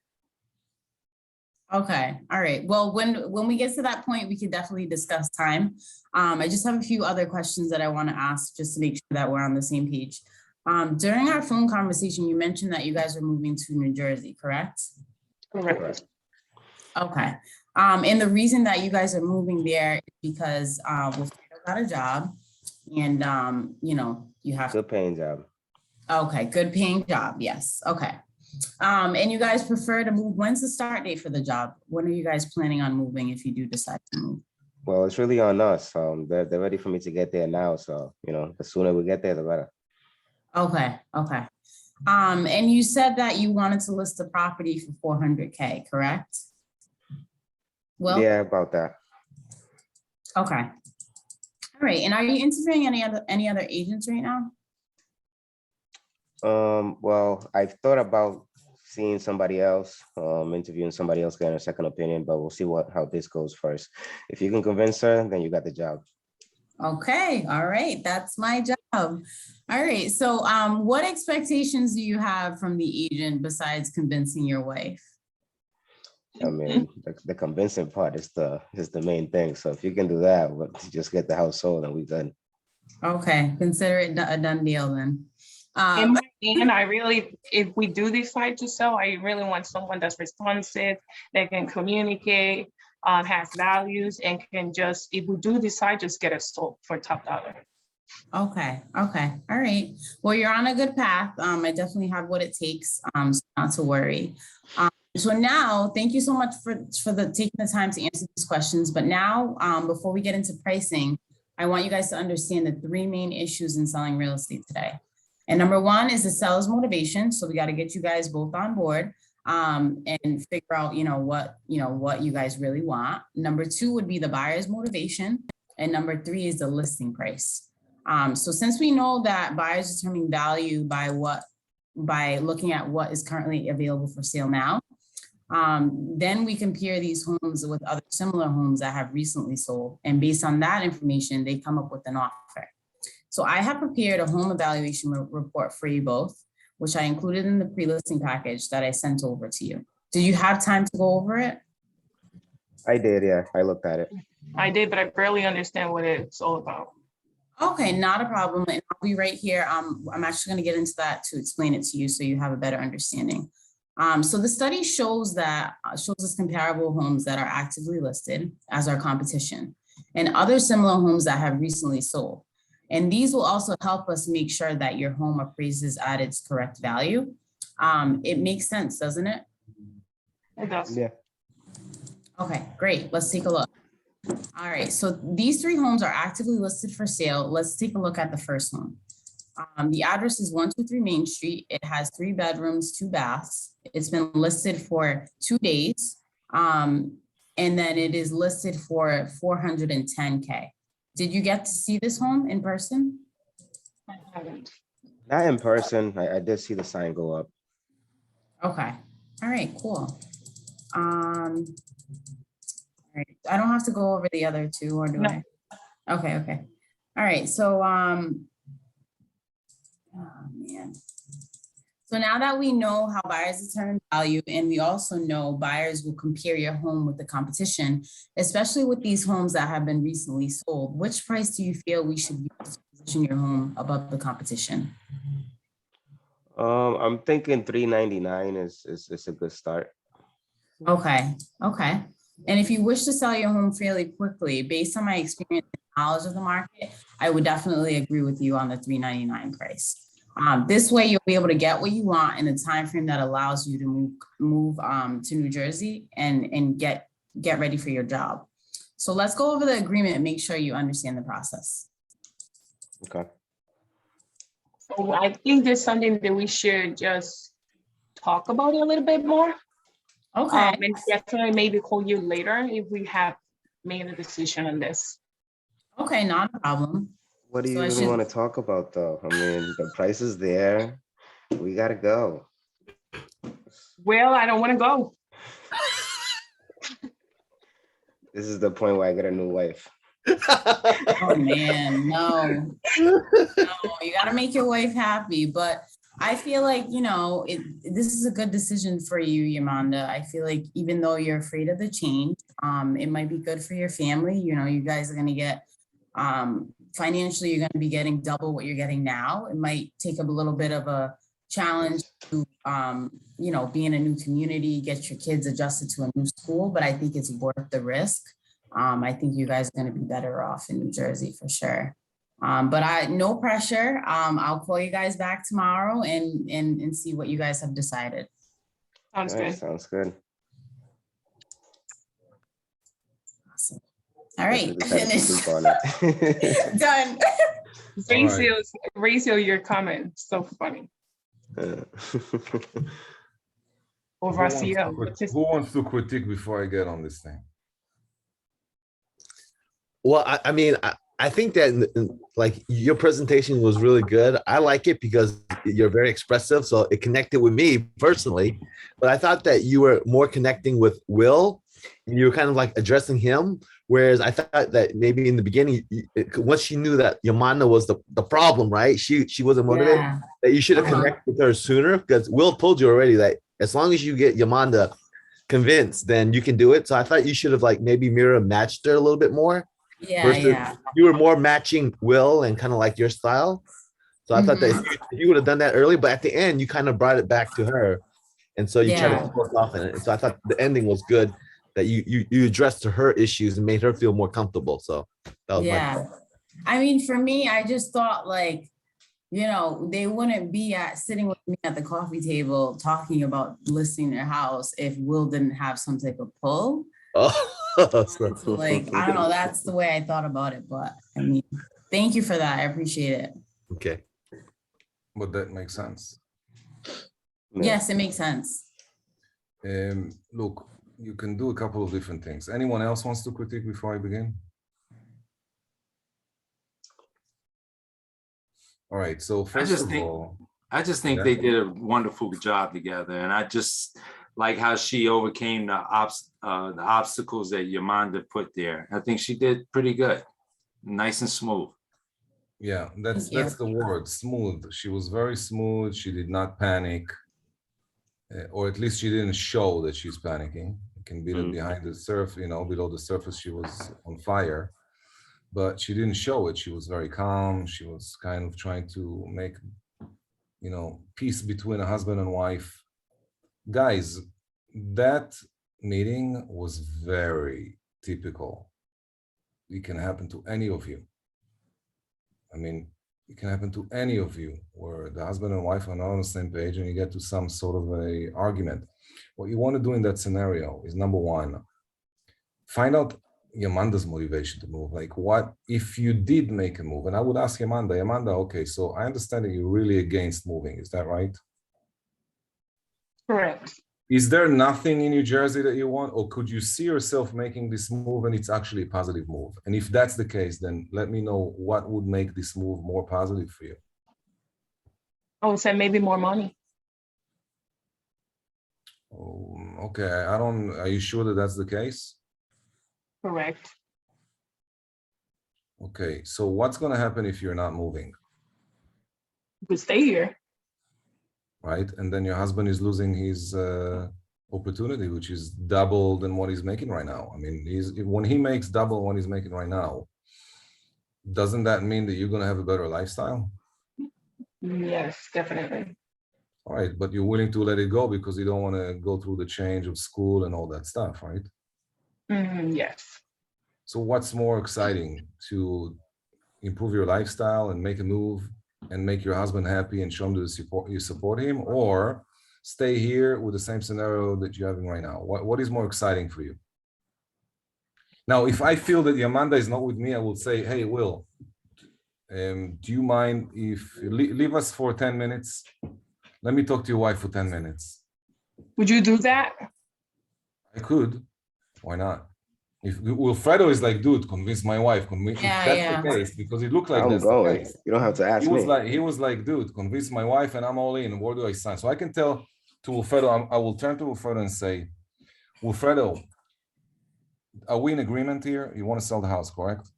Okay, all right. Well, when we get to that point, we can definitely discuss time. I just have a few other questions that I want to ask just to make sure that we're on the same page. During our phone conversation, you mentioned that you guys are moving to New Jersey, correct? Correct. Okay. And the reason that you guys are moving there is because Wilfredo got a job and you have Good paying job. Okay, good paying job. Yes. Okay. And you guys prefer to move. When's the start date for the job? When are you guys planning on moving if you do decide to move? Well, it's really on us. They're ready for me to get there now. So, the sooner we get there, the better. Okay. And you said that you wanted to list the property for $400K, correct? Well, yeah, about that. Okay. All right. And are you interviewing any other agents right now? Well, I've thought about seeing somebody else, interviewing somebody else, getting a second opinion, but we'll see how this goes first. If you can convince her, then you got the job. Okay. All right. That's my job. All right. So what expectations do you have from the agent besides convincing your wife? I mean, the convincing part is the main thing. So if you can do that, we'll just get the house sold and we're done. Okay. Consider it a done deal then. And if we do decide to sell, I really want someone that's responsive, that can communicate, has values, and can just, if we do decide, just get it sold for top dollar. Okay. All right. Well, you're on a good path. I definitely have what it takes, so not to worry. So now, thank you so much for taking the time to answer these questions. But now, before we get into pricing, I want you guys to understand the three main issues in selling real estate today. And number one is the seller's motivation. So we got to get you guys both on board and figure out, what you guys really want. Number two would be the buyer's motivation. And number three is the listing price. So since we know that buyers determine value by looking at what is currently available for sale now, then we compare these homes with other similar homes that have recently sold. And based on that information, they come up with an offer. So I have prepared a home evaluation report for you both, which I included in the pre-listing package that I sent over to you. Did you have time to go over it? I did, yeah. I looked at it. I did, but I barely understand what it's all about. Okay, not a problem. And I'll be right here. I'm actually going to get into that to explain it to you so you have a better understanding. So the study shows us comparable homes that are actively listed as our competition and other similar homes that have recently sold. And these will also help us make sure that your home appraises at its correct value. It makes sense, doesn't it? It does. Yeah. Okay, great. Let's take a look. All right, so these three homes are actively listed for sale. Let's take a look at the first home. The address is 123 Main Street. It has 3 bedrooms, 2 baths. It's been listed for 2 days. And then it is listed for $410K. Did you get to see this home in person? I haven't. Not in person. I did see the sign go up. Okay. All right, cool. All right. I don't have to go over the other two, or do No. I? Okay. All right. So, oh man. So now that we know how buyers determine value, and we also know buyers will compare your home with the competition, especially with these homes that have been recently sold, which price do you feel we should use to position your home above the competition? I'm thinking $399 is a good start. Okay. And if you wish to sell your home fairly quickly, based on my experience and knowledge of the market, I would definitely agree with you on the $399 price. This way, you'll be able to get what you want in a time frame that allows you to move to New Jersey and get ready for your job. So let's go over the agreement and make sure you understand the process. Okay. So I think there's something that we should just talk about it a little bit more. Okay. And definitely maybe call you later if we have made a decision on this. Okay, not a problem. What do you So I really should- want to talk about though? I mean, the price is there. We gotta go. Well, I don't want to go. This is the point where I get a new wife. Oh man, no, you got to make your wife happy. But I feel like, this is a good decision for you, Yamanda. I feel like even though you're afraid of the change, it might be good for your family. You guys are going to get, financially, you're going to be getting double what you're getting now. It might take a little bit of a challenge to, be in a new community, get your kids adjusted to a new school, but I think it's worth the risk. I think you guys are going to be better off in New Jersey for sure. But no pressure. I'll call you guys back tomorrow and see what you guys have decided. Sounds All right, good. sounds good. Awesome. All right, Definitely decided to finished. sleep on it. Done. Raise your comment. So funny. Or Raciel. Who wants to critique before I get on this thing? Well, I think that like your presentation was really good. I like it because you're very expressive, so it connected with me personally. But I thought that you were more connecting with Will, and you were kind of like addressing him. Whereas I thought that maybe in the beginning, once she knew that Yamanda was the problem, right? She wasn't motivated. Yeah. That you should have connected with her sooner, because Will told you already that as long as you get Yamanda convinced, then you can do it. So I thought you should have like maybe mirror matched her a little bit more. Yeah. You were more matching Will and kind of like your style. So I thought that if you would have done that early, but at the end, you kind of brought it back to her. And so you try to close off in it. And so I thought the ending was good, that you addressed her issues and made her feel more comfortable. So that was my point. For me, I just thought like, they wouldn't be sitting with me at the coffee table talking about listing their house if Will didn't have some type of pull. So like, I don't know, that's the way I thought about it, but thank you for that. I appreciate it. Okay. But that makes sense. Yes, it makes sense. Look, you can do a couple of different things. Anyone else wants to critique before I begin? All right, so first of all, I just think they did a wonderful job together, and I just like how she overcame the obstacles that Yamanda put there. I think she did pretty good, nice and smooth. Yeah, that's the word, smooth. She was very smooth. She did not panic, or at least she didn't show that she's panicking. It can be that behind the surface, below the surface, she was on fire, but she didn't show it. She was very calm. She was kind of trying to make, peace between a husband and wife. Guys, that meeting was very typical. It can happen to any of you. It can happen to any of you where the husband and wife are not on the same page and you get to some sort of a argument. What you want to do in that scenario is, number one, find out Yamanda's motivation to move. Like, what if you did make a move? And I would ask Yamanda, okay, so I understand that you're really against moving. Is that right? Correct. Is there nothing in New Jersey that you want, or could you see yourself making this move and it's actually a positive move? And if that's the case, then let me know what would make this move more positive for you. I would say maybe more money. Oh, okay, are you sure that that's the case? Correct. Okay, so what's going to happen if you're not moving? We stay here. Right, and then your husband is losing his opportunity, which is double than what he's making right now. When he makes double what he's making right now, doesn't that mean that you're going to have a better lifestyle? Yes, definitely. All right, but you're willing to let it go because you don't want to go through the change of school and all that stuff, right? Yes. So what's more exciting, to improve your lifestyle and make a move and make your husband happy and show him that you support him, or stay here with the same scenario that you're having right now? What is more exciting for you? Now, if I feel that Yamanda is not with me, I will say, hey, Will, do you mind if leave us for 10 minutes? Let me talk to your wife for 10 minutes. Would you do that? I could. Why not? If Wilfredo is like, dude, convince my wife, convince, if Yeah, that's yeah. the case, because it looked like I'm that's the going. case. You don't have to ask me. He was like, dude, convince my wife and I'm all in. Where do I sign? So I can tell to Wilfredo, I will turn to Wilfredo and say, Wilfredo, are we in agreement here? You want to sell the house, correct?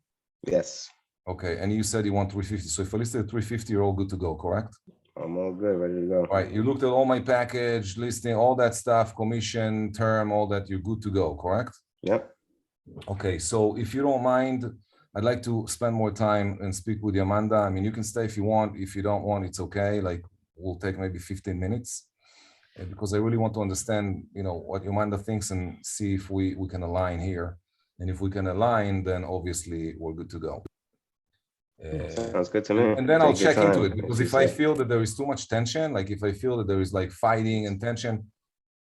Yes, Okay, and you said you want 350. So if I listed 350, you're all good to go, correct? I'm all good, ready to go. All right, you looked at all my package, listing, all that stuff, commission, term, all that, you're good to go, correct? Yep. Okay, so if you don't mind, I'd like to spend more time and speak with Amanda. I mean, you can stay if you want. If you don't want, it's okay. Like, we'll take maybe 15 minutes because I really want to understand, what Amanda thinks and see if we can align here. And if we can align, then obviously we're good to go. Sounds good to me. And then I'll Take your check into time, it, because as you if I said. feel that there is too much tension, like if I feel that there is like fighting and tension,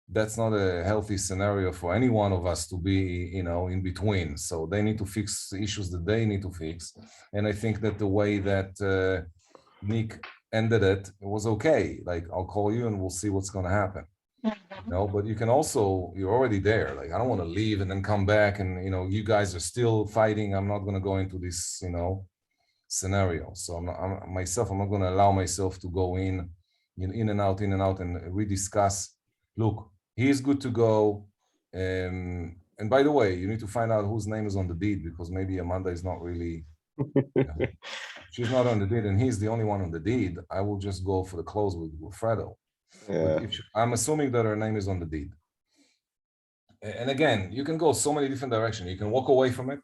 that's not a healthy scenario for any one of us to be, in between. So they need to fix the issues that they need to fix. And I think that the way that Nick ended it was okay. Like, I'll call you and we'll see what's going to happen. But you can also, you're already there. Like, I don't want to leave and then come back and, you guys are still fighting. I'm not going to go into this, scenario. So I'm not going to allow myself to go in and out and rediscuss. Look, he's good to go. And by the way, you need to find out whose name is on the deed, because maybe Amanda is not really, she's not on the deed and he's the only one on the deed. I will just go for the close with Fredo. Yeah. But I'm assuming that her name is on the deed. And again, you can go so many different directions. You can walk away from it.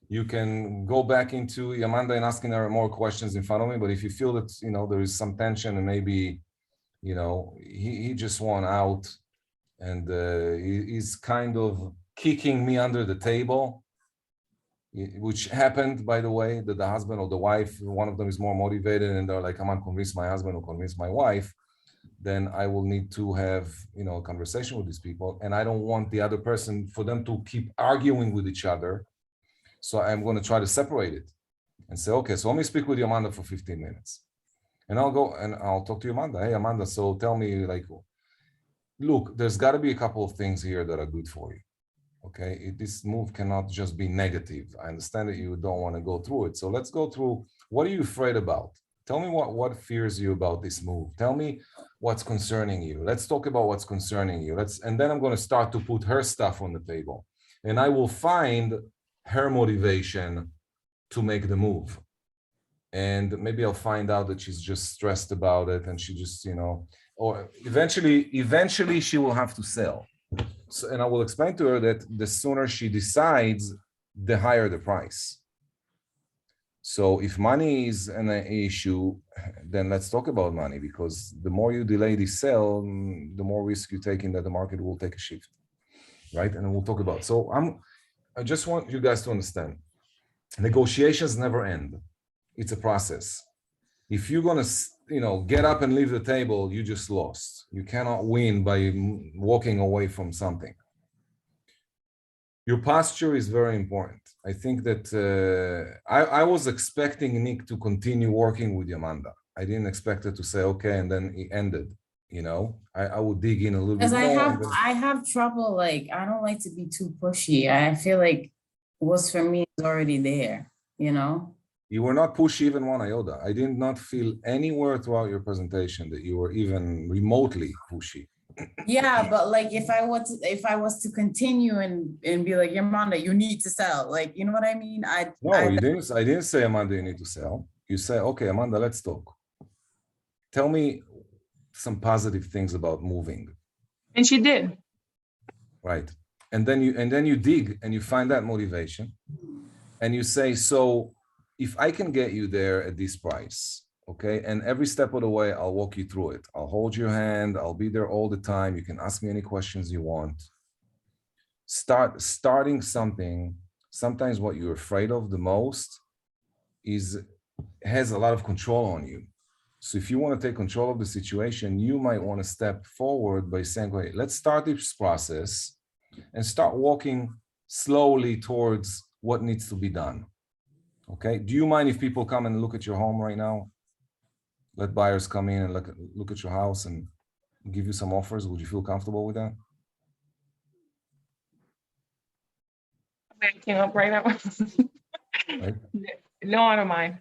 You can go back into Amanda and asking her more questions in front of me. But if you feel that, there is some tension and maybe, he just wants out and he's kind of kicking me under the table, which happened, by the way, that the husband or the wife, one of them is more motivated and they're like, come on, convince my husband or convince my wife, then I will need to have, a conversation with these people. And I don't want the other person, for them to keep arguing with each other. So I'm going to try to separate it and say, okay, so let me speak with you, Amanda, for 15 minutes. And I'll go and I'll talk to you, Amanda. Hey, Amanda, so tell me, like, look, there's got to be a couple of things here that are good for you. Okay, this move cannot just be negative. I understand that you don't want to go through it. So let's go through, what are you afraid about? Tell me what fears you about this move. Tell me what's concerning you. Let's talk about what's concerning you. And then I'm going to start to put her stuff on the table. And I will find her motivation to make the move. And maybe I'll find out that she's just stressed about it and she just, or eventually she will have to sell. So, and I will explain to her that the sooner she decides, the higher the price. So if money is an issue, then let's talk about money, because the more you delay the sale, the more risk you take in that the market will take a shift, right? And we'll talk about. So I just want you guys to understand, negotiations never end. It's a process. If you're going to, get up and leave the table, you just lost. You cannot win by walking away from something. Your posture is very important. I think that I was expecting Nick to continue working with Amanda. I didn't expect her to say, okay, and then it ended. I would dig in a little bit more. Because I have trouble, like, I don't like to be too pushy. I feel like what's for me is already there, You were not pushy even one iota. I did not feel anywhere throughout your presentation that you were even remotely pushy. Yeah, but like if I was to continue and be like, Amanda, you need to sell, like, you know what I mean? You didn't. I didn't say, Amanda, you need to sell. You say, okay, Amanda, let's talk. Tell me some positive things about moving. And she did. Right. And then you dig and you find that motivation and you say, so if I can get you there at this price, okay, and every step of the way, I'll walk you through it. I'll hold your hand. I'll be there all the time. You can ask me any questions you want. starting something. Sometimes what you're afraid of the most has a lot of control on you. So if you want to take control of the situation, you might want to step forward by saying, "Wait, let's start this process and start walking slowly towards what needs to be done." Okay. Do you mind if people come and look at your home right now? Let buyers come in and look at your house and give you some offers. Would you feel comfortable with that? Waking up right now. Right. No, I don't mind.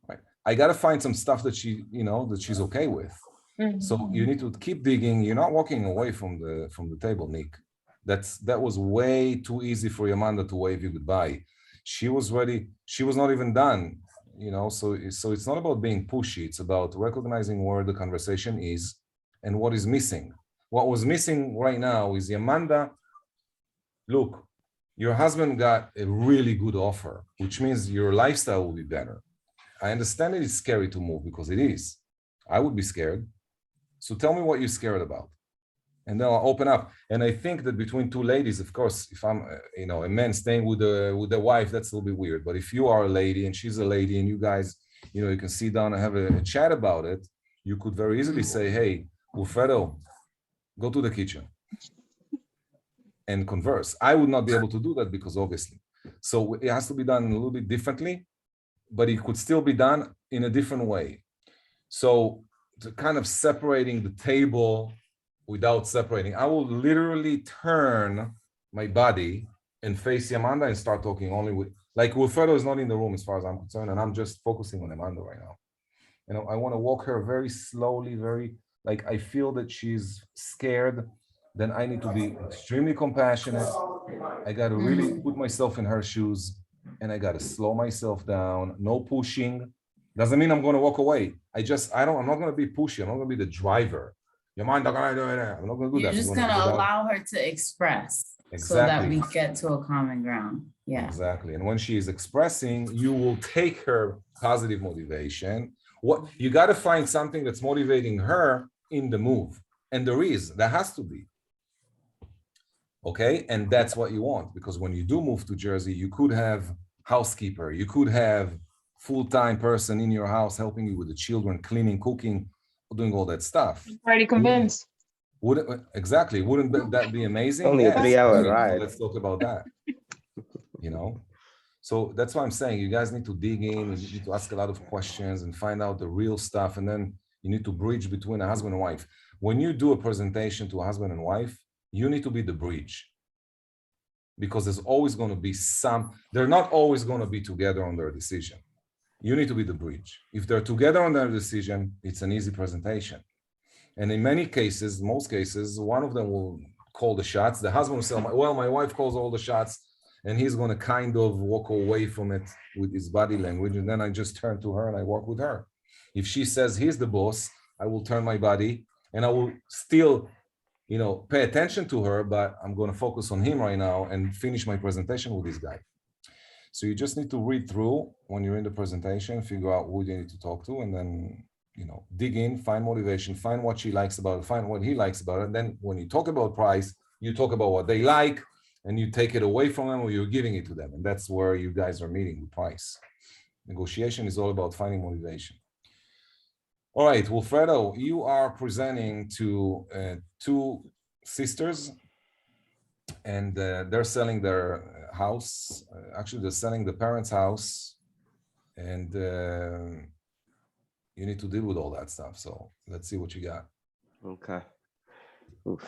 Right. I got to find some stuff that that she's okay with. So you need to keep digging. You're not walking away from the table, Nick. That was way too easy for Yamanda to wave you goodbye. She was ready. She was not even done. So it's not about being pushy. It's about recognizing where the conversation is and what is missing. What was missing right now is Yamanda. Look, your husband got a really good offer, which means your lifestyle will be better. I understand it is scary to move because it is. I would be scared. So tell me what you're scared about. And then I'll open up. And I think that between two ladies, of course, if I'm, a man staying with the wife, that's a little bit weird. But if you are a lady and she's a lady and you guys, you can sit down and have a chat about it, you could very easily say, "Hey, Wilfredo, go to the kitchen and converse." I would not be able to do that because obviously. So it has to be done a little bit differently, but it could still be done in a different way. So to kind of separating the table without separating, I will literally turn my body and face Yamanda and start talking only with, like, Wilfredo is not in the room as far as I'm concerned, and I'm just focusing on Yamanda right now. I want to walk her very slowly, like I feel that she's scared. Then I need to be extremely compassionate. I got to really put myself in her shoes, and I got to slow myself down. No pushing. Doesn't mean I'm going to walk away. I'm not going to be pushy. I'm not going to be the driver. Your mind, I'm not going to do that. You're just going to allow her to express so that we get to a common ground. Yeah. Exactly. And when she is expressing, you will take her positive motivation. What you got to find something that's motivating her in the move. And there has to be. Okay. And that's what you want, because when you do move to Jersey, you could have housekeeper, you could have full-time person in your house helping you with the children, cleaning, cooking, doing all that stuff. Already convinced. Exactly. Wouldn't that be amazing? Only a 3-hour ride. Let's talk about that. So that's why I'm saying you guys need to dig in, you need to ask a lot of questions and find out the real stuff. And then you need to bridge between a husband and wife. When you do a presentation to a husband and wife, you need to be the bridge. Because there's always going to be they're not always going to be together on their decision. You need to be the bridge. If they're together on their decision, it's an easy presentation. And in most cases, one of them will call the shots. The husband will say, "Well, my wife calls all the shots," and he's going to kind of walk away from it with his body language. And then I just turn to her and I walk with her. If she says he's the boss, I will turn my body and I will still, pay attention to her, but I'm going to focus on him right now and finish my presentation with this guy. So you just need to read through when you're in the presentation, figure out who you need to talk to, and then, dig in, find motivation, find what she likes about it, find what he likes about it. And then when you talk about price, you talk about what they like, and you take it away from them or you're giving it to them. And that's where you guys are meeting the price. Negotiation is all about finding motivation. All right, Wilfredo, you are presenting to two sisters, and they're selling their house. Actually, they're selling the parents' house, and you need to deal with all that stuff. So let's see what you got. Okay. Oof.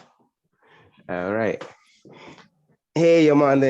All right. Hey, Yamanda